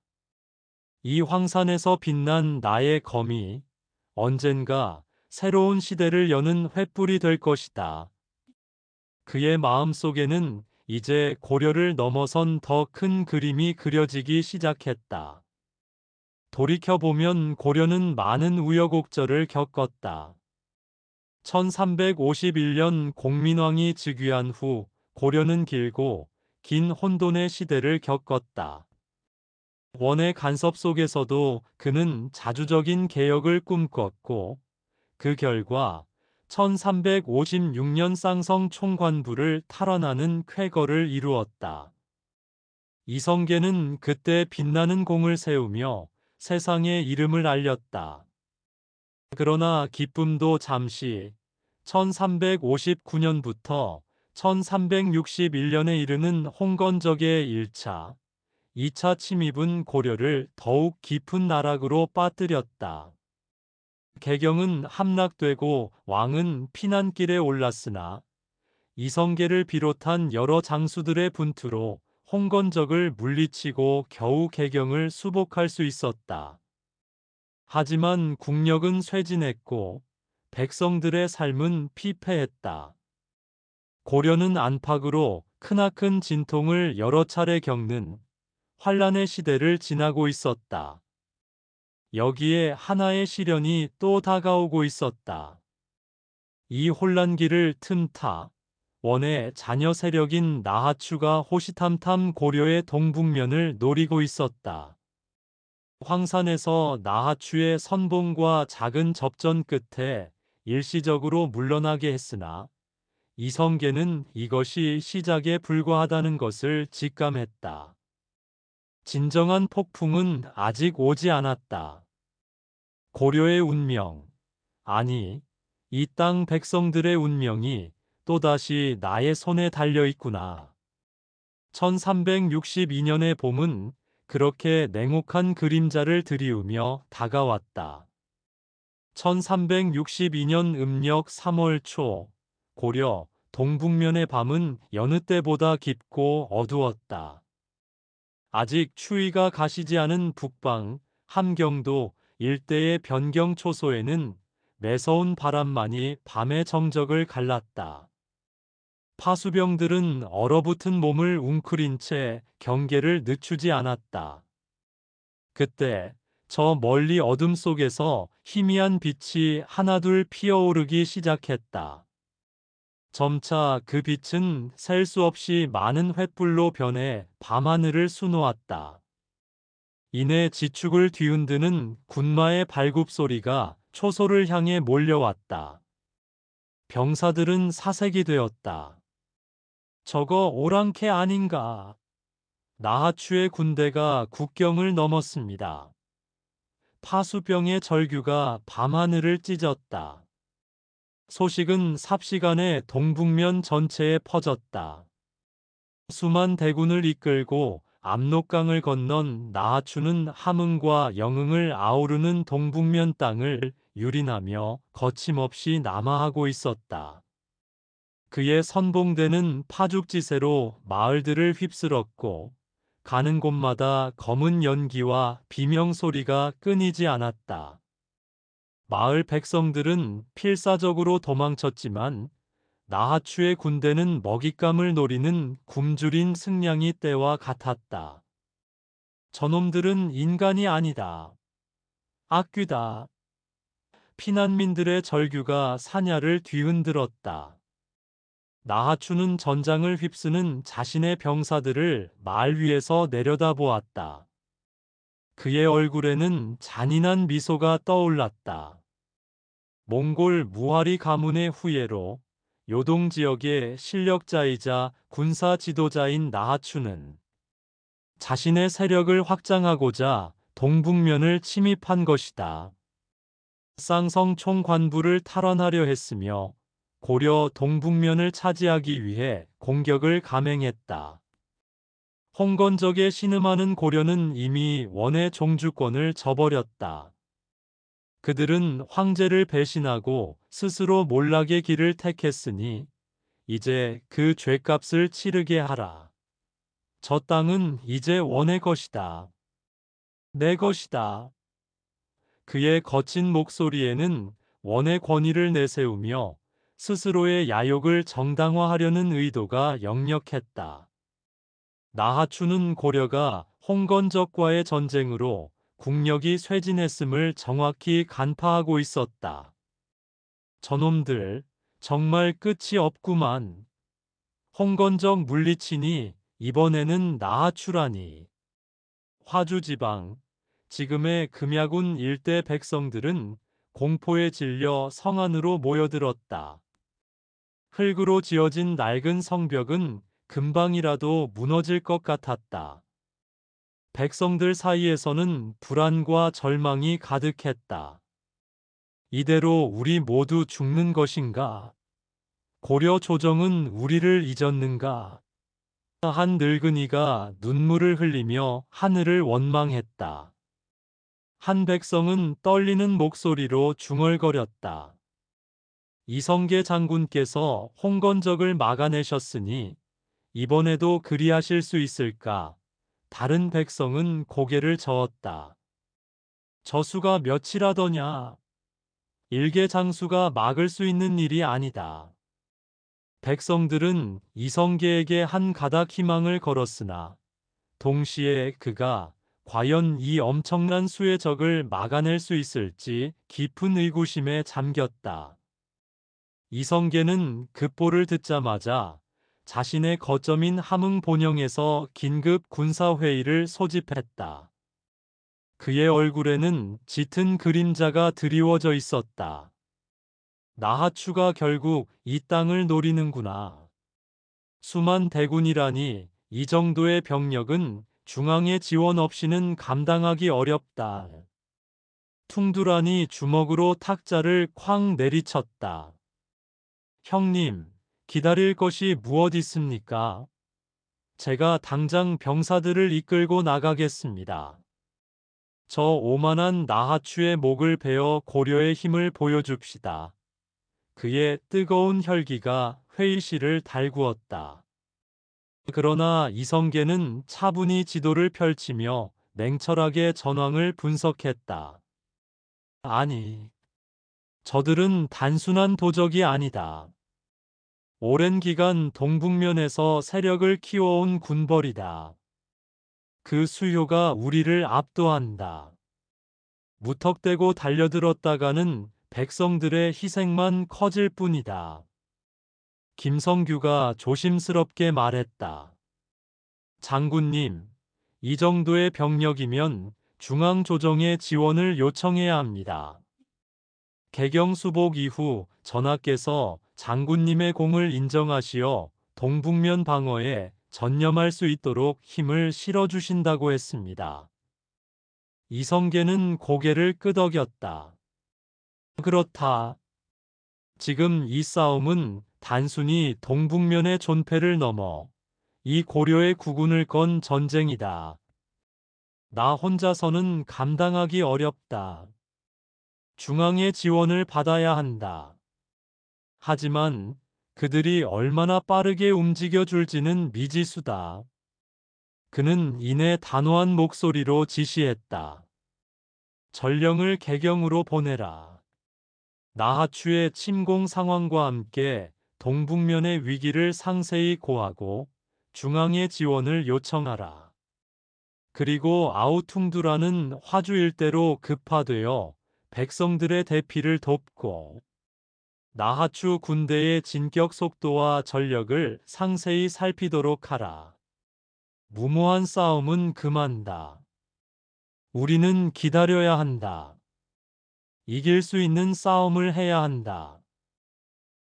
이 황산에서 빛난 나의 검이 언젠가 새로운 시대를 여는 횃불이 될 것이다. 그의 마음속에는 이제 고려를 넘어선 더 큰 그림이 그려지기 시작했다. 돌이켜보면 고려는 많은 우여곡절을 겪었다. 1351년 공민왕이 즉위한 후 고려는 길고 긴 혼돈의 시대를 겪었다. 원의 간섭 속에서도 그는 자주적인 개혁을 꿈꿨고 그 결과 1356년 쌍성 총관부를 탈환하는 쾌거를 이루었다. 이성계는 그때 빛나는 공을 세우며 세상에 이름을 알렸다. 그러나 기쁨도 잠시 1359년부터 1361년에 이르는 홍건적의 1차, 2차 침입은 고려를 더욱 깊은 나락으로 빠뜨렸다. 개경은 함락되고 왕은 피난길에 올랐으나 이성계를 비롯한 여러 장수들의 분투로 홍건적을 물리치고 겨우 개경을 수복할 수 있었다. 하지만 국력은 쇠진했고 백성들의 삶은 피폐했다. 고려는 안팎으로 크나큰 진통을 여러 차례 겪는 환란의 시대를 지나고 있었다. 여기에 하나의 시련이 또 다가오고 있었다. 이 혼란기를 틈타 원의 자녀 세력인 나하추가 호시탐탐 고려의 동북면을 노리고 있었다. 황산에서 나하추의 선봉과 작은 접전 끝에 일시적으로 물러나게 했으나 이성계는 이것이 시작에 불과하다는 것을 직감했다. 진정한 폭풍은 아직 오지 않았다. 고려의 운명, 아니, 이 땅 백성들의 운명이 또다시 나의 손에 달려 있구나. 1362년의 봄은 그렇게 냉혹한 그림자를 드리우며 다가왔다. 1362년 음력 3월 초, 고려 동북면의 밤은 여느 때보다 깊고 어두웠다. 아직 추위가 가시지 않은 북방, 함경도 일대의 변경 초소에는 매서운 바람만이 밤의 정적을 갈랐다. 파수병들은 얼어붙은 몸을 웅크린 채 경계를 늦추지 않았다. 그때 저 멀리 어둠 속에서 희미한 빛이 하나둘 피어오르기 시작했다. 점차 그 빛은 셀 수 없이 많은 횃불로 변해 밤하늘을 수놓았다. 이내 지축을 뒤흔드는 군마의 발굽 소리가 초소를 향해 몰려왔다. 병사들은 사색이 되었다. 저거 오랑캐 아닌가? 나하추의 군대가 국경을 넘었습니다. 파수병의 절규가 밤하늘을 찢었다. 소식은 삽시간에 동북면 전체에 퍼졌다. 수만 대군을 이끌고 압록강을 건넌 나하추는 함흥과 영흥을 아우르는 동북면 땅을 유린하며 거침없이 남하하고 있었다. 그의 선봉대는 파죽지세로 마을들을 휩쓸었고 가는 곳마다 검은 연기와 비명소리가 끊이지 않았다. 마을 백성들은 필사적으로 도망쳤지만 나하추의 군대는 먹잇감을 노리는 굶주린 승냥이 떼와 같았다. 저놈들은 인간이 아니다. 악귀다. 피난민들의 절규가 사냐를 뒤흔들었다. 나하추는 전장을 휩쓰는 자신의 병사들을 말 위에서 내려다보았다. 그의 얼굴에는 잔인한 미소가 떠올랐다. 몽골 무하리 가문의 후예로 요동 지역의 실력자이자 군사 지도자인 나하추는 자신의 세력을 확장하고자 동북면을 침입한 것이다. 쌍성 총관부를 탈환하려 했으며 고려 동북면을 차지하기 위해 공격을 감행했다. 홍건적에 신음하는 고려는 이미 원의 종주권을 저버렸다. 그들은 황제를 배신하고 스스로 몰락의 길을 택했으니 이제 그 죗값을 치르게 하라. 저 땅은 이제 원의 것이다. 내 것이다. 그의 거친 목소리에는 원의 권위를 내세우며 스스로의 야욕을 정당화하려는 의도가 역력했다. 나하추는 고려가 홍건적과의 전쟁으로 국력이 쇠진했음을 정확히 간파하고 있었다. 저놈들 정말 끝이 없구만. 홍건적 물리치니 이번에는 나하추라니. 화주지방, 지금의 금야군 일대 백성들은 공포에 질려 성 안으로 모여들었다. 흙으로 지어진 낡은 성벽은 금방이라도 무너질 것 같았다. 백성들 사이에서는 불안과 절망이 가득했다. 이대로 우리 모두 죽는 것인가? 고려 조정은 우리를 잊었는가? 한 늙은이가 눈물을 흘리며 하늘을 원망했다. 한 백성은 떨리는 목소리로 중얼거렸다. 이성계 장군께서 홍건적을 막아내셨으니 이번에도 그리하실 수 있을까? 다른 백성은 고개를 저었다. 저수가 몇이라더냐? 일개 장수가 막을 수 있는 일이 아니다. 백성들은 이성계에게 한 가닥 희망을 걸었으나 동시에 그가 과연 이 엄청난 수의 적을 막아낼 수 있을지 깊은 의구심에 잠겼다. 이성계는 급보를 듣자마자 자신의 거점인 함흥 본영에서 긴급 군사회의를 소집했다. 그의 얼굴에는 짙은 그림자가 드리워져 있었다. 나하추가 결국 이 땅을 노리는구나. 수만 대군이라니 이 정도의 병력은 중앙의 지원 없이는 감당하기 어렵다. 퉁두란이 주먹으로 탁자를 쾅 내리쳤다. 형님, 기다릴 것이 무엇 있습니까? 제가 당장 병사들을 이끌고 나가겠습니다. 저 오만한 나하추의 목을 베어 고려의 힘을 보여줍시다. 그의 뜨거운 혈기가 회의실을 달구었다. 그러나 이성계는 차분히 지도를 펼치며 냉철하게 전황을 분석했다. 아니, 저들은 단순한 도적이 아니다. 오랜 기간 동북면에서 세력을 키워온 군벌이다. 그 수요가 우리를 압도한다. 무턱대고 달려들었다가는 백성들의 희생만 커질 뿐이다. 김성규가 조심스럽게 말했다. 장군님, 이 정도의 병력이면 중앙조정의 지원을 요청해야 합니다. 개경수복 이후 전하께서 장군님의 공을 인정하시어 동북면 방어에 전념할 수 있도록 힘을 실어주신다고 했습니다. 이성계는 고개를 끄덕였다. 그렇다. 지금 이 싸움은 단순히 동북면의 존폐를 넘어 이 고려의 국운을 건 전쟁이다. 나 혼자서는 감당하기 어렵다. 중앙의 지원을 받아야 한다. 하지만 그들이 얼마나 빠르게 움직여 줄지는 미지수다. 그는 이내 단호한 목소리로 지시했다. 전령을 개경으로 보내라. 나하추의 침공 상황과 함께 동북면의 위기를 상세히 고하고 중앙의 지원을 요청하라. 그리고 아우퉁두라는 화주 일대로 급파되어 백성들의 대피를 돕고 나하추 군대의 진격 속도와 전력을 상세히 살피도록 하라. 무모한 싸움은 그만다. 우리는 기다려야 한다. 이길 수 있는 싸움을 해야 한다.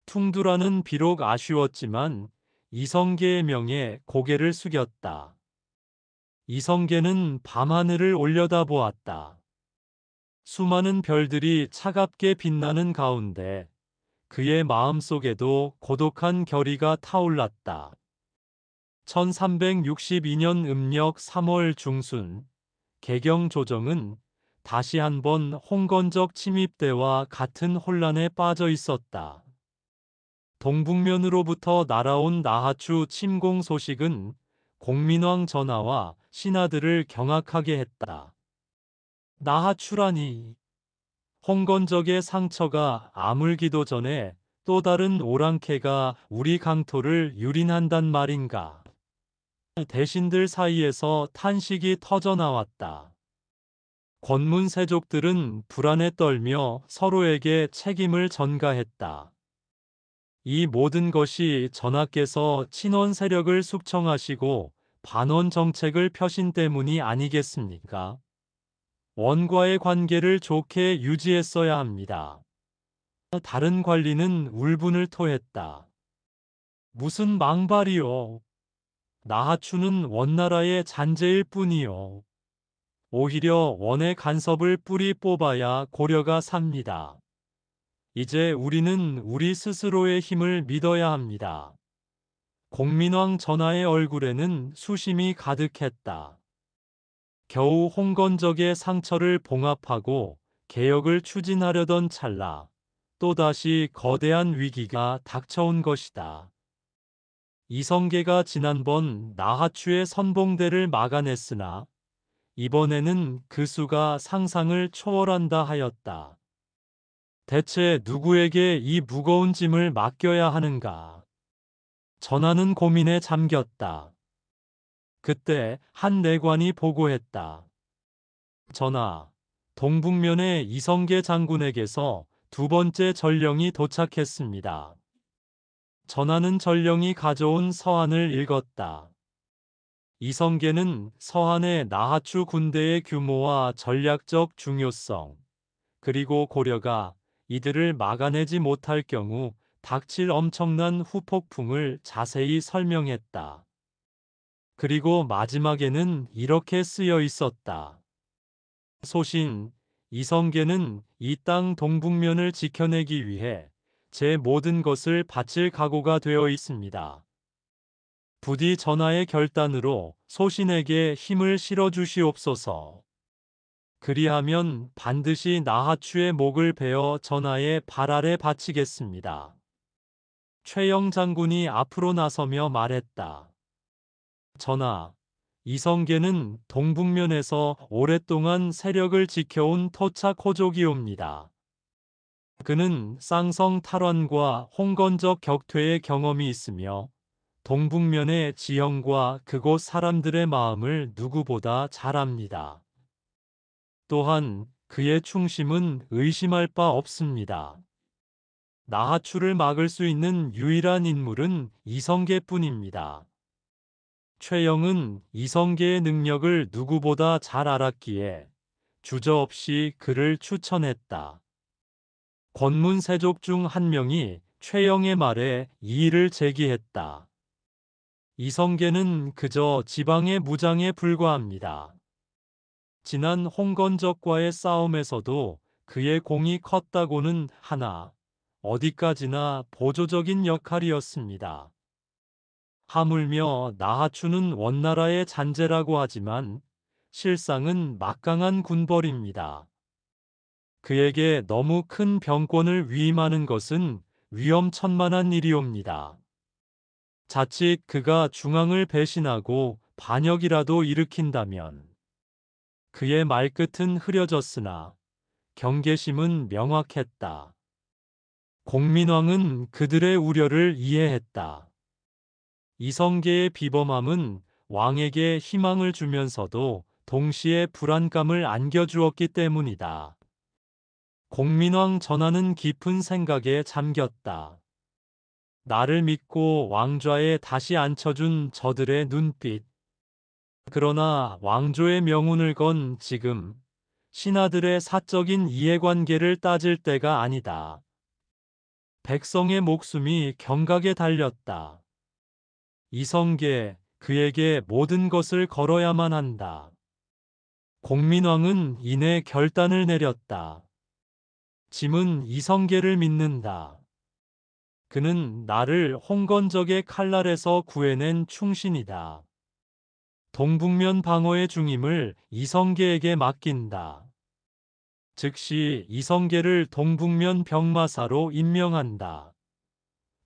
퉁두라는 비록 아쉬웠지만 이성계의 명에 고개를 숙였다. 이성계는 밤하늘을 올려다보았다. 수많은 별들이 차갑게 빛나는 가운데 그의 마음속에도 고독한 결의가 타올랐다. 1362년 음력 3월 중순, 개경조정은 다시 한번 홍건적 침입대와 같은 혼란에 빠져 있었다. 동북면으로부터 날아온 나하추 침공 소식은 공민왕 전하와 신하들을 경악하게 했다. 나하추라니, 홍건적의 상처가 아물기도 전에 또 다른 오랑캐가 우리 강토를 유린한단 말인가. 대신들 사이에서 탄식이 터져나왔다. 권문세족들은 불안에 떨며 서로에게 책임을 전가했다. 이 모든 것이 전하께서 친원 세력을 숙청하시고 반원 정책을 펴신 때문이 아니겠습니까? 원과의 관계를 좋게 유지했어야 합니다. 다른 관리는 울분을 토했다. 무슨 망발이요. 나하추는 원나라의 잔재일 뿐이요. 오히려 원의 간섭을 뿌리 뽑아야 고려가 삽니다. 이제 우리는 우리 스스로의 힘을 믿어야 합니다. 공민왕 전하의 얼굴에는 수심이 가득했다. 겨우 홍건적의 상처를 봉합하고 개혁을 추진하려던 찰나 또다시 거대한 위기가 닥쳐온 것이다. 이성계가 지난번 나하추의 선봉대를 막아냈으나 이번에는 그 수가 상상을 초월한다 하였다. 대체 누구에게 이 무거운 짐을 맡겨야 하는가? 전하는 고민에 잠겼다. 그때 한 내관이 보고했다. 전하, 동북면의 이성계 장군에게서 두 번째 전령이 도착했습니다. 전하는 전령이 가져온 서한을 읽었다. 이성계는 서한의 나하추 군대의 규모와 전략적 중요성, 그리고 고려가 이들을 막아내지 못할 경우 닥칠 엄청난 후폭풍을 자세히 설명했다. 그리고 마지막에는 이렇게 쓰여 있었다. 소신, 이성계는 이 땅 동북면을 지켜내기 위해 제 모든 것을 바칠 각오가 되어 있습니다. 부디 전하의 결단으로 소신에게 힘을 실어 주시옵소서. 그리하면 반드시 나하추의 목을 베어 전하의 발 아래 바치겠습니다. 최영 장군이 앞으로 나서며 말했다. 전하, 이성계는 동북면에서 오랫동안 세력을 지켜온 토착 호족이옵니다. 그는 쌍성 탈환과 홍건적 격퇴의 경험이 있으며 동북면의 지형과 그곳 사람들의 마음을 누구보다 잘 압니다. 또한 그의 충심은 의심할 바 없습니다. 나하추를 막을 수 있는 유일한 인물은 이성계뿐입니다. 최영은 이성계의 능력을 누구보다 잘 알았기에 주저없이 그를 추천했다. 권문세족 중 한 명이 최영의 말에 이의를 제기했다. 이성계는 그저 지방의 무장에 불과합니다. 지난 홍건적과의 싸움에서도 그의 공이 컸다고는 하나 어디까지나 보조적인 역할이었습니다. 하물며 나하추는 원나라의 잔재라고 하지만 실상은 막강한 군벌입니다. 그에게 너무 큰 병권을 위임하는 것은 위험천만한 일이옵니다. 자칫 그가 중앙을 배신하고 반역이라도 일으킨다면 그의 말끝은 흐려졌으나 경계심은 명확했다. 공민왕은 그들의 우려를 이해했다. 이성계의 비범함은 왕에게 희망을 주면서도 동시에 불안감을 안겨주었기 때문이다. 공민왕 전하는 깊은 생각에 잠겼다. 나를 믿고 왕좌에 다시 앉혀준 저들의 눈빛. 그러나 왕조의 명운을 건 지금 신하들의 사적인 이해관계를 따질 때가 아니다. 백성의 목숨이 경각에 달렸다. 이성계, 그에게 모든 것을 걸어야만 한다. 공민왕은 이내 결단을 내렸다. 짐은 이성계를 믿는다. 그는 나를 홍건적의 칼날에서 구해낸 충신이다. 동북면 방어의 중임을 이성계에게 맡긴다. 즉시 이성계를 동북면 병마사로 임명한다.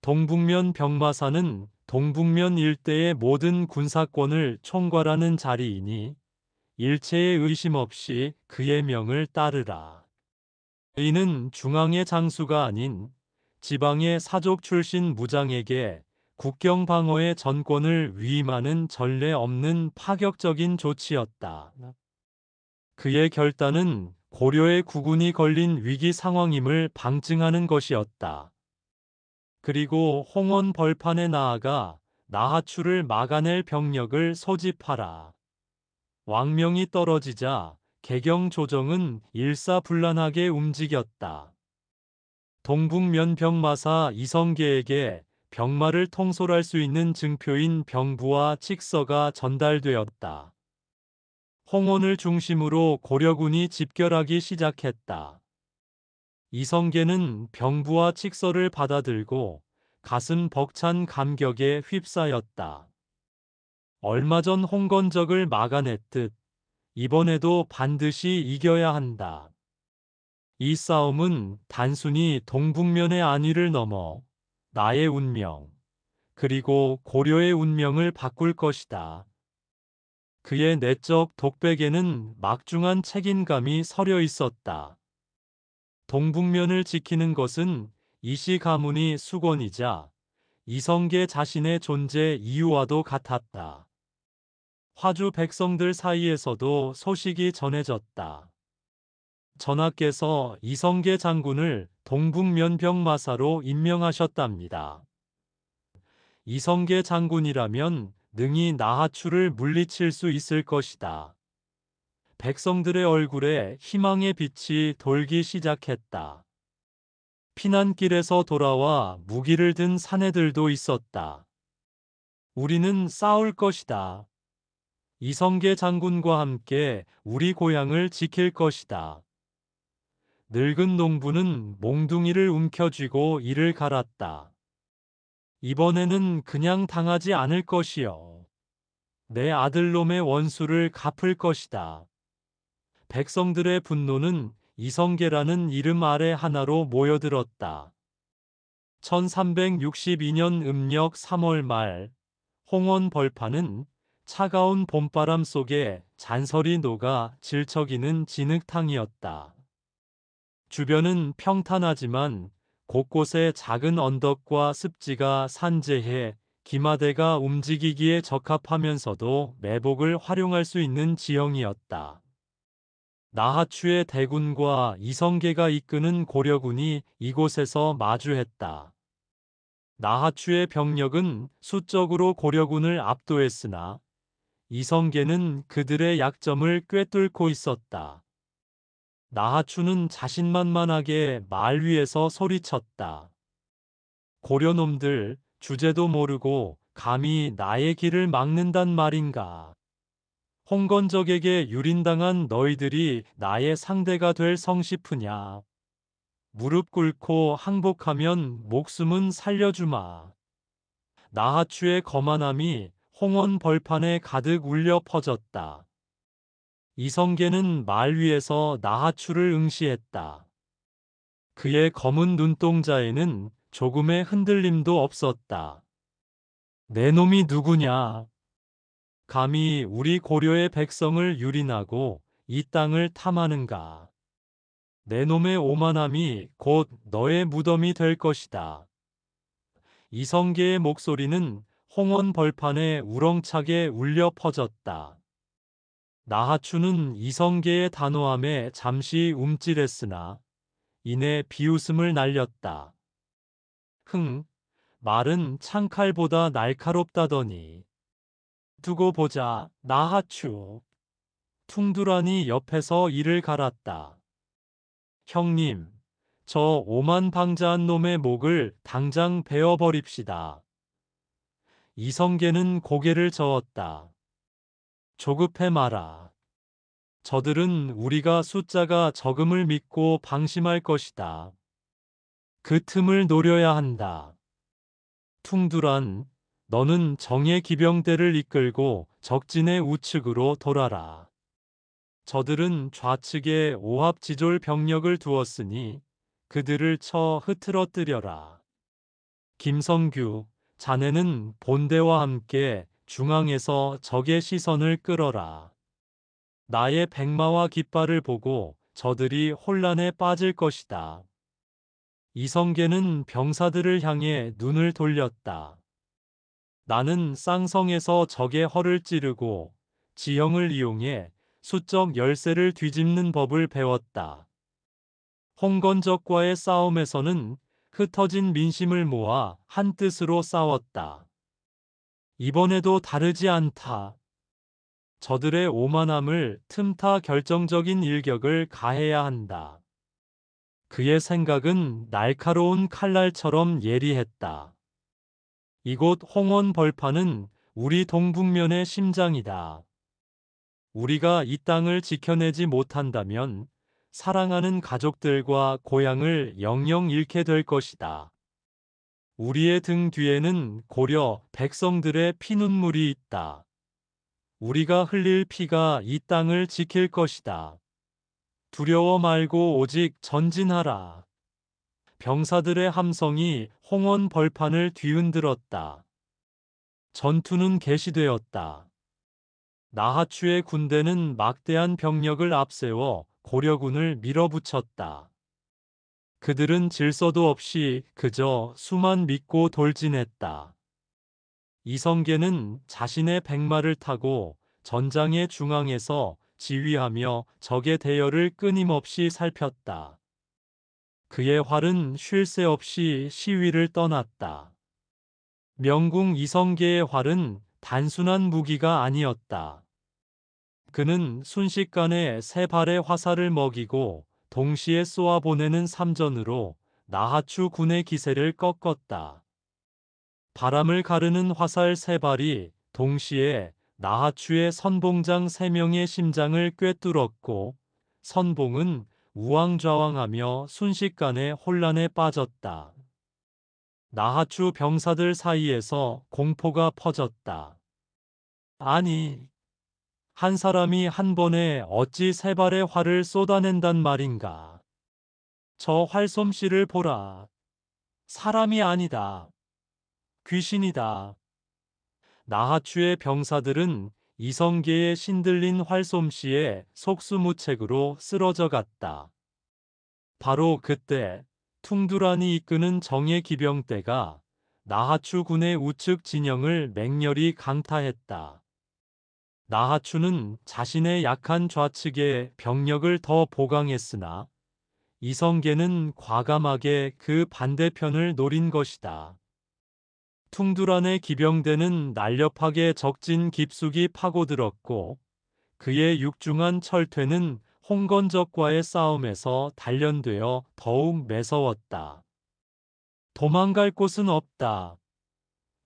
동북면 병마사는 동북면 일대의 모든 군사권을 총괄하는 자리이니 일체의 의심 없이 그의 명을 따르라. 이는 중앙의 장수가 아닌 지방의 사족 출신 무장에게 국경 방어의 전권을 위임하는 전례 없는 파격적인 조치였다. 그의 결단은 고려의 국운이 걸린 위기 상황임을 방증하는 것이었다. 그리고 홍원 벌판에 나아가 나하추를 막아낼 병력을 소집하라. 왕명이 떨어지자 개경 조정은 일사불란하게 움직였다. 동북면 병마사 이성계에게 병마를 통솔할 수 있는 증표인 병부와 칙서가 전달되었다. 홍원을 중심으로 고려군이 집결하기 시작했다. 이성계는 병부와 칙서를 받아들고 가슴 벅찬 감격에 휩싸였다. 얼마 전 홍건적을 막아냈듯 이번에도 반드시 이겨야 한다. 이 싸움은 단순히 동북면의 안위를 넘어 나의 운명, 그리고 고려의 운명을 바꿀 것이다. 그의 내적 독백에는 막중한 책임감이 서려 있었다. 동북면을 지키는 것은 이시 가문이 수건이자 이성계 자신의 존재 이유와도 같았다. 화주 백성들 사이에서도 소식이 전해졌다. 전하께서 이성계 장군을 동북면병마사로 임명하셨답니다. 이성계 장군이라면 능히 나하추를 물리칠 수 있을 것이다. 백성들의 얼굴에 희망의 빛이 돌기 시작했다. 피난길에서 돌아와 무기를 든 사내들도 있었다. 우리는 싸울 것이다. 이성계 장군과 함께 우리 고향을 지킬 것이다. 늙은 농부는 몽둥이를 움켜쥐고 이를 갈았다. 이번에는 그냥 당하지 않을 것이요. 내 아들놈의 원수를 갚을 것이다. 백성들의 분노는 이성계라는 이름 아래 하나로 모여들었다. 1362년 음력 3월 말, 홍원 벌판은 차가운 봄바람 속에 잔설이 녹아 질척이는 진흙탕이었다. 주변은 평탄하지만 곳곳에 작은 언덕과 습지가 산재해 기마대가 움직이기에 적합하면서도 매복을 활용할 수 있는 지형이었다. 나하추의 대군과 이성계가 이끄는 고려군이 이곳에서 마주했다. 나하추의 병력은 수적으로 고려군을 압도했으나 이성계는 그들의 약점을 꿰뚫고 있었다. 나하추는 자신만만하게 말 위에서 소리쳤다. 고려놈들, 주제도 모르고 감히 나의 길을 막는단 말인가. 홍건적에게 유린당한 너희들이 나의 상대가 될 성시프냐. 무릎 꿇고 항복하면 목숨은 살려주마. 나하추의 거만함이 홍원 벌판에 가득 울려 퍼졌다. 이성계는 말 위에서 나하추를 응시했다. 그의 검은 눈동자에는 조금의 흔들림도 없었다. 내 놈이 누구냐? 감히 우리 고려의 백성을 유린하고 이 땅을 탐하는가? 내 놈의 오만함이 곧 너의 무덤이 될 것이다. 이성계의 목소리는 홍원 벌판에 우렁차게 울려 퍼졌다. 나하추는 이성계의 단호함에 잠시 움찔했으나 이내 비웃음을 날렸다. 말은 창칼보다 날카롭다더니. 두고 보자, 나하추. 퉁두라니 옆에서 이를 갈았다. 형님, 저 오만방자한 놈의 목을 당장 베어버립시다. 이성계는 고개를 저었다. 조급해 마라. 저들은 우리가 숫자가 적음을 믿고 방심할 것이다. 그 틈을 노려야 한다. 퉁두란, 너는 정예 기병대를 이끌고 적진의 우측으로 돌아라. 저들은 좌측에 오합지졸 병력을 두었으니 그들을 쳐 흐트러뜨려라. 김성규, 자네는 본대와 함께 중앙에서 적의 시선을 끌어라. 나의 백마와 깃발을 보고 저들이 혼란에 빠질 것이다. 이성계는 병사들을 향해 눈을 돌렸다. 나는 쌍성에서 적의 허를 찌르고 지형을 이용해 수적 열세를 뒤집는 법을 배웠다. 홍건적과의 싸움에서는 흩어진 민심을 모아 한 뜻으로 싸웠다. 이번에도 다르지 않다. 저들의 오만함을 틈타 결정적인 일격을 가해야 한다. 그의 생각은 날카로운 칼날처럼 예리했다. 이곳 홍원 벌판은 우리 동북면의 심장이다. 우리가 이 땅을 지켜내지 못한다면 사랑하는 가족들과 고향을 영영 잃게 될 것이다. 우리의 등 뒤에는 고려 백성들의 피눈물이 있다. 우리가 흘릴 피가 이 땅을 지킬 것이다. 두려워 말고 오직 전진하라. 병사들의 함성이 홍원 벌판을 뒤흔들었다. 전투는 개시되었다. 나하추의 군대는 막대한 병력을 앞세워 고려군을 밀어붙였다. 그들은 질서도 없이 그저 수만 믿고 돌진했다. 이성계는 자신의 백마를 타고 전장의 중앙에서 지휘하며 적의 대열을 끊임없이 살폈다. 그의 활은 쉴 새 없이 시위를 떠났다. 명궁 이성계의 활은 단순한 무기가 아니었다. 그는 순식간에 세 발의 화살을 먹이고 동시에 쏘아보내는 삼전으로 나하추 군의 기세를 꺾었다. 바람을 가르는 화살 세 발이 동시에 나하추의 선봉장 세 명의 심장을 꿰뚫었고 선봉은 우왕좌왕하며 순식간에 혼란에 빠졌다. 나하추 병사들 사이에서 공포가 퍼졌다. 아니, 한 사람이 한 번에 어찌 세 발의 활을 쏟아낸단 말인가? 저 활솜씨를 보라. 사람이 아니다. 귀신이다. 나하추의 병사들은 이성계의 신들린 활솜씨에 속수무책으로 쓰러져 갔다. 바로 그때 퉁두란이 이끄는 정예 기병대가 나하추 군의 우측 진영을 맹렬히 강타했다. 나하추는 자신의 약한 좌측에 병력을 더 보강했으나 이성계는 과감하게 그 반대편을 노린 것이다. 퉁두란의 기병대는 날렵하게 적진 깊숙이 파고들었고 그의 육중한 철퇴는 홍건적과의 싸움에서 단련되어 더욱 매서웠다. 도망갈 곳은 없다.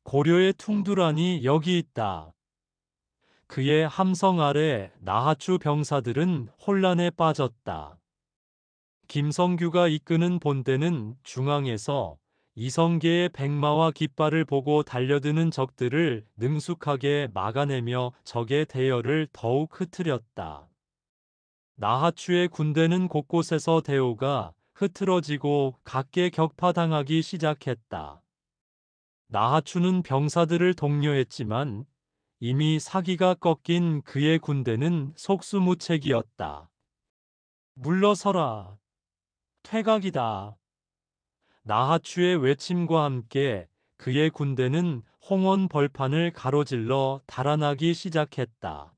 고려의 퉁두란이 여기 있다. 그의 함성 아래 나하추 병사들은 혼란에 빠졌다. 김성규가 이끄는 본대는 중앙에서 이성계의 백마와 깃발을 보고 달려드는 적들을 능숙하게 막아내며 적의 대열을 더욱 흐트렸다. 나하추의 군대는 곳곳에서 대오가 흐트러지고 각계 격파당하기 시작했다. 나하추는 병사들을 독려했지만 이미 사기가 꺾인 그의 군대는 속수무책이었다. 물러서라. 퇴각이다. 나하추의 외침과 함께 그의 군대는 홍원 벌판을 가로질러 달아나기 시작했다.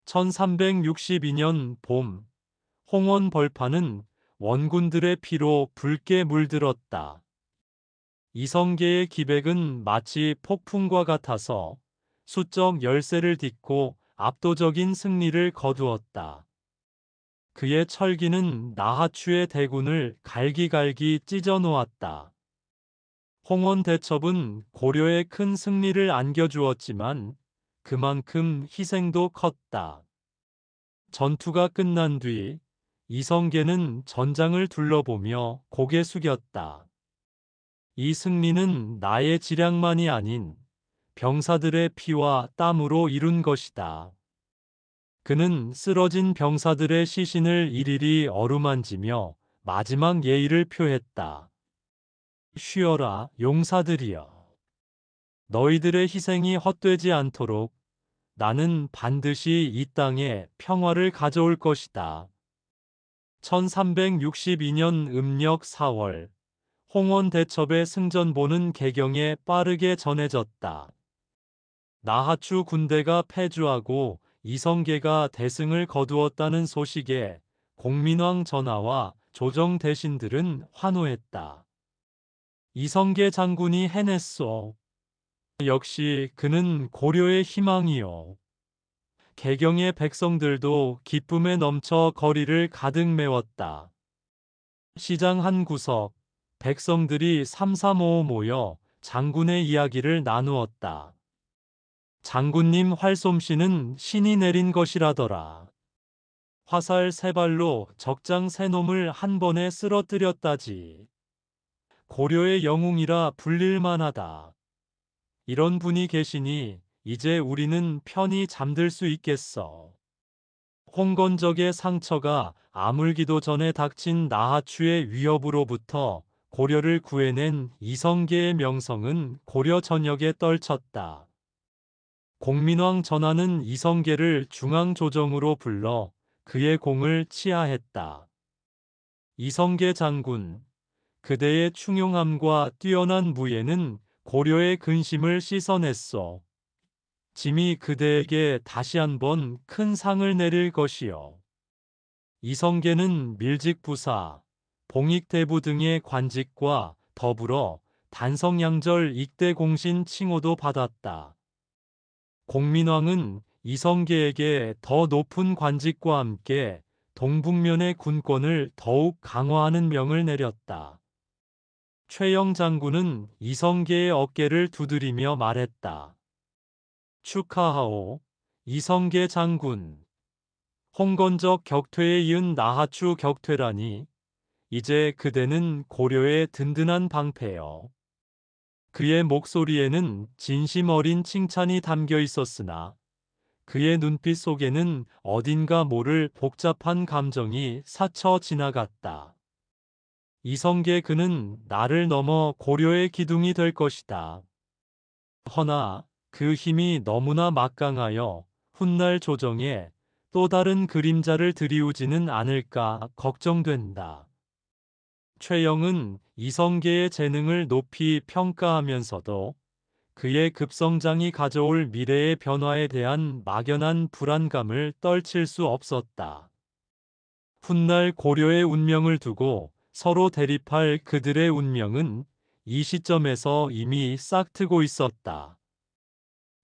1362년 봄, 홍원 벌판은 원군들의 피로 붉게 물들었다. 이성계의 기백은 마치 폭풍과 같아서 수적 열세를 딛고 압도적인 승리를 거두었다. 그의 철기는 나하추의 대군을 갈기갈기 찢어 놓았다. 홍원 대첩은 고려에 큰 승리를 안겨주었지만 그만큼 희생도 컸다. 전투가 끝난 뒤 이성계는 전장을 둘러보며 고개 숙였다. 이 승리는 나의 지량만이 아닌 병사들의 피와 땀으로 이룬 것이다. 그는 쓰러진 병사들의 시신을 일일이 어루만지며 마지막 예의를 표했다. 쉬어라, 용사들이여. 너희들의 희생이 헛되지 않도록 나는 반드시 이 땅에 평화를 가져올 것이다. 1362년 음력 4월, 홍원 대첩의 승전보는 개경에 빠르게 전해졌다. 나하추 군대가 패주하고 이성계가 대승을 거두었다는 소식에 공민왕 전하와 조정 대신들은 환호했다. 이성계 장군이 해냈소. 역시 그는 고려의 희망이요. 개경의 백성들도 기쁨에 넘쳐 거리를 가득 메웠다. 시장 한 구석, 백성들이 삼삼오오 모여 장군의 이야기를 나누었다. 장군님 활솜씨는 신이 내린 것이라더라. 화살 세 발로 적장 세 놈을 한 번에 쓰러뜨렸다지. 고려의 영웅이라 불릴만하다. 이런 분이 계시니 이제 우리는 편히 잠들 수 있겠어. 홍건적의 상처가 아물기도 전에 닥친 나하추의 위협으로부터 고려를 구해낸 이성계의 명성은 고려 전역에 떨쳤다. 공민왕 전하는 이성계를 중앙조정으로 불러 그의 공을 치하했다. 이성계 장군, 그대의 충용함과 뛰어난 무예는 고려의 근심을 씻어냈소. 짐이 그대에게 다시 한번 큰 상을 내릴 것이요. 이성계는 밀직부사, 봉익대부 등의 관직과 더불어 단성양절 익대공신 칭호도 받았다. 공민왕은 이성계에게 더 높은 관직과 함께 동북면의 군권을 더욱 강화하는 명을 내렸다. 최영 장군은 이성계의 어깨를 두드리며 말했다. 축하하오, 이성계 장군. 홍건적 격퇴에 이은 나하추 격퇴라니, 이제 그대는 고려의 든든한 방패여. 그의 목소리에는 진심 어린 칭찬이 담겨 있었으나 그의 눈빛 속에는 어딘가 모를 복잡한 감정이 스쳐 지나갔다. 이성계, 그는 나를 넘어 고려의 기둥이 될 것이다. 허나 그 힘이 너무나 막강하여 훗날 조정에 또 다른 그림자를 들이우지는 않을까 걱정된다. 최영은 이성계의 재능을 높이 평가하면서도 그의 급성장이 가져올 미래의 변화에 대한 막연한 불안감을 떨칠 수 없었다. 훗날 고려의 운명을 두고 서로 대립할 그들의 운명은 이 시점에서 이미 싹트고 있었다.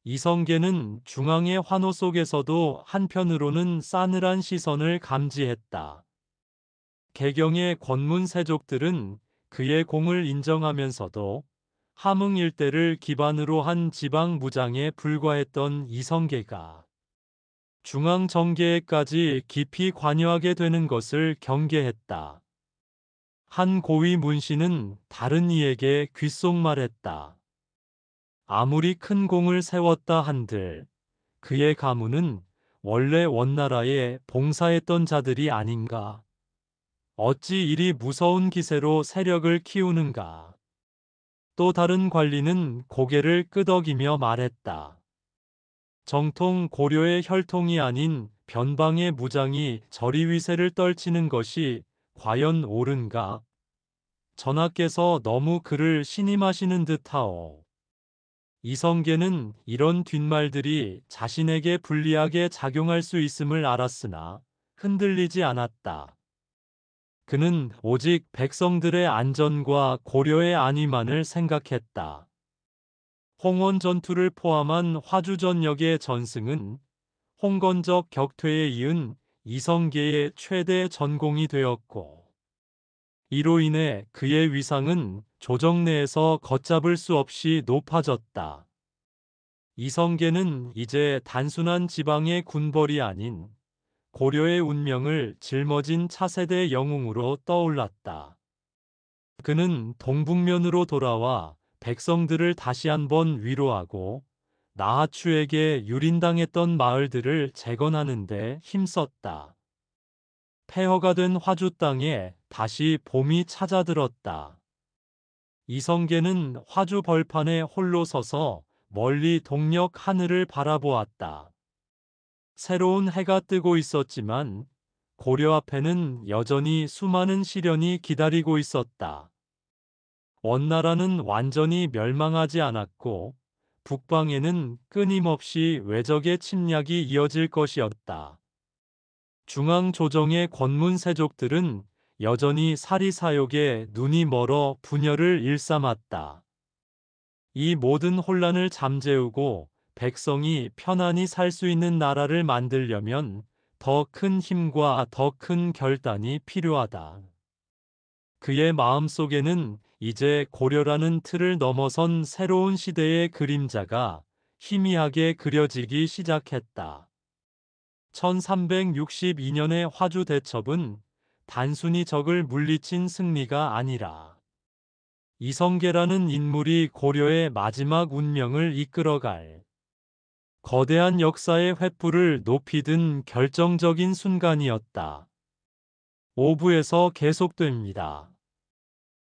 이성계는 중앙의 환호 속에서도 한편으로는 싸늘한 시선을 감지했다. 개경의 권문 세족들은 그의 공을 인정하면서도 함흥 일대를 기반으로 한 지방 무장에 불과했던 이성계가 중앙 정계에까지 깊이 관여하게 되는 것을 경계했다. 한 고위 문신은 다른 이에게 귓속말했다. 아무리 큰 공을 세웠다 한들 그의 가문은 원래 원나라에 봉사했던 자들이 아닌가. 어찌 이리 무서운 기세로 세력을 키우는가. 또 다른 관리는 고개를 끄덕이며 말했다. 정통 고려의 혈통이 아닌 변방의 무장이 저리 위세를 떨치는 것이 과연 옳은가? 전하께서 너무 그를 신임하시는 듯하오. 이성계는 이런 뒷말들이 자신에게 불리하게 작용할 수 있음을 알았으나 흔들리지 않았다. 그는 오직 백성들의 안전과 고려의 안위만을 생각했다. 홍원 전투를 포함한 화주 전역의 전승은 홍건적 격퇴에 이은 이성계의 최대 전공이 되었고, 이로 인해 그의 위상은 조정 내에서 걷잡을 수 없이 높아졌다. 이성계는 이제 단순한 지방의 군벌이 아닌 고려의 운명을 짊어진 차세대 영웅으로 떠올랐다. 그는 동북면으로 돌아와 백성들을 다시 한번 위로하고 나하추에게 유린당했던 마을들을 재건하는 데 힘썼다. 폐허가 된 화주 땅에 다시 봄이 찾아들었다. 이성계는 화주 벌판에 홀로 서서 멀리 동력 하늘을 바라보았다. 새로운 해가 뜨고 있었지만 고려 앞에는 여전히 수많은 시련이 기다리고 있었다. 원나라는 완전히 멸망하지 않았고 북방에는 끊임없이 외적의 침략이 이어질 것이었다. 중앙조정의 권문 세족들은 여전히 사리사욕에 눈이 멀어 분열을 일삼았다. 이 모든 혼란을 잠재우고 백성이 편안히 살 수 있는 나라를 만들려면 더 큰 힘과 더 큰 결단이 필요하다. 그의 마음속에는 이제 고려라는 틀을 넘어선 새로운 시대의 그림자가 희미하게 그려지기 시작했다. 1362년의 화주 대첩은 단순히 적을 물리친 승리가 아니라 이성계라는 인물이 고려의 마지막 운명을 이끌어갈 거대한 역사의 횃불을 높이 든 결정적인 순간이었다. 5부에서 계속됩니다.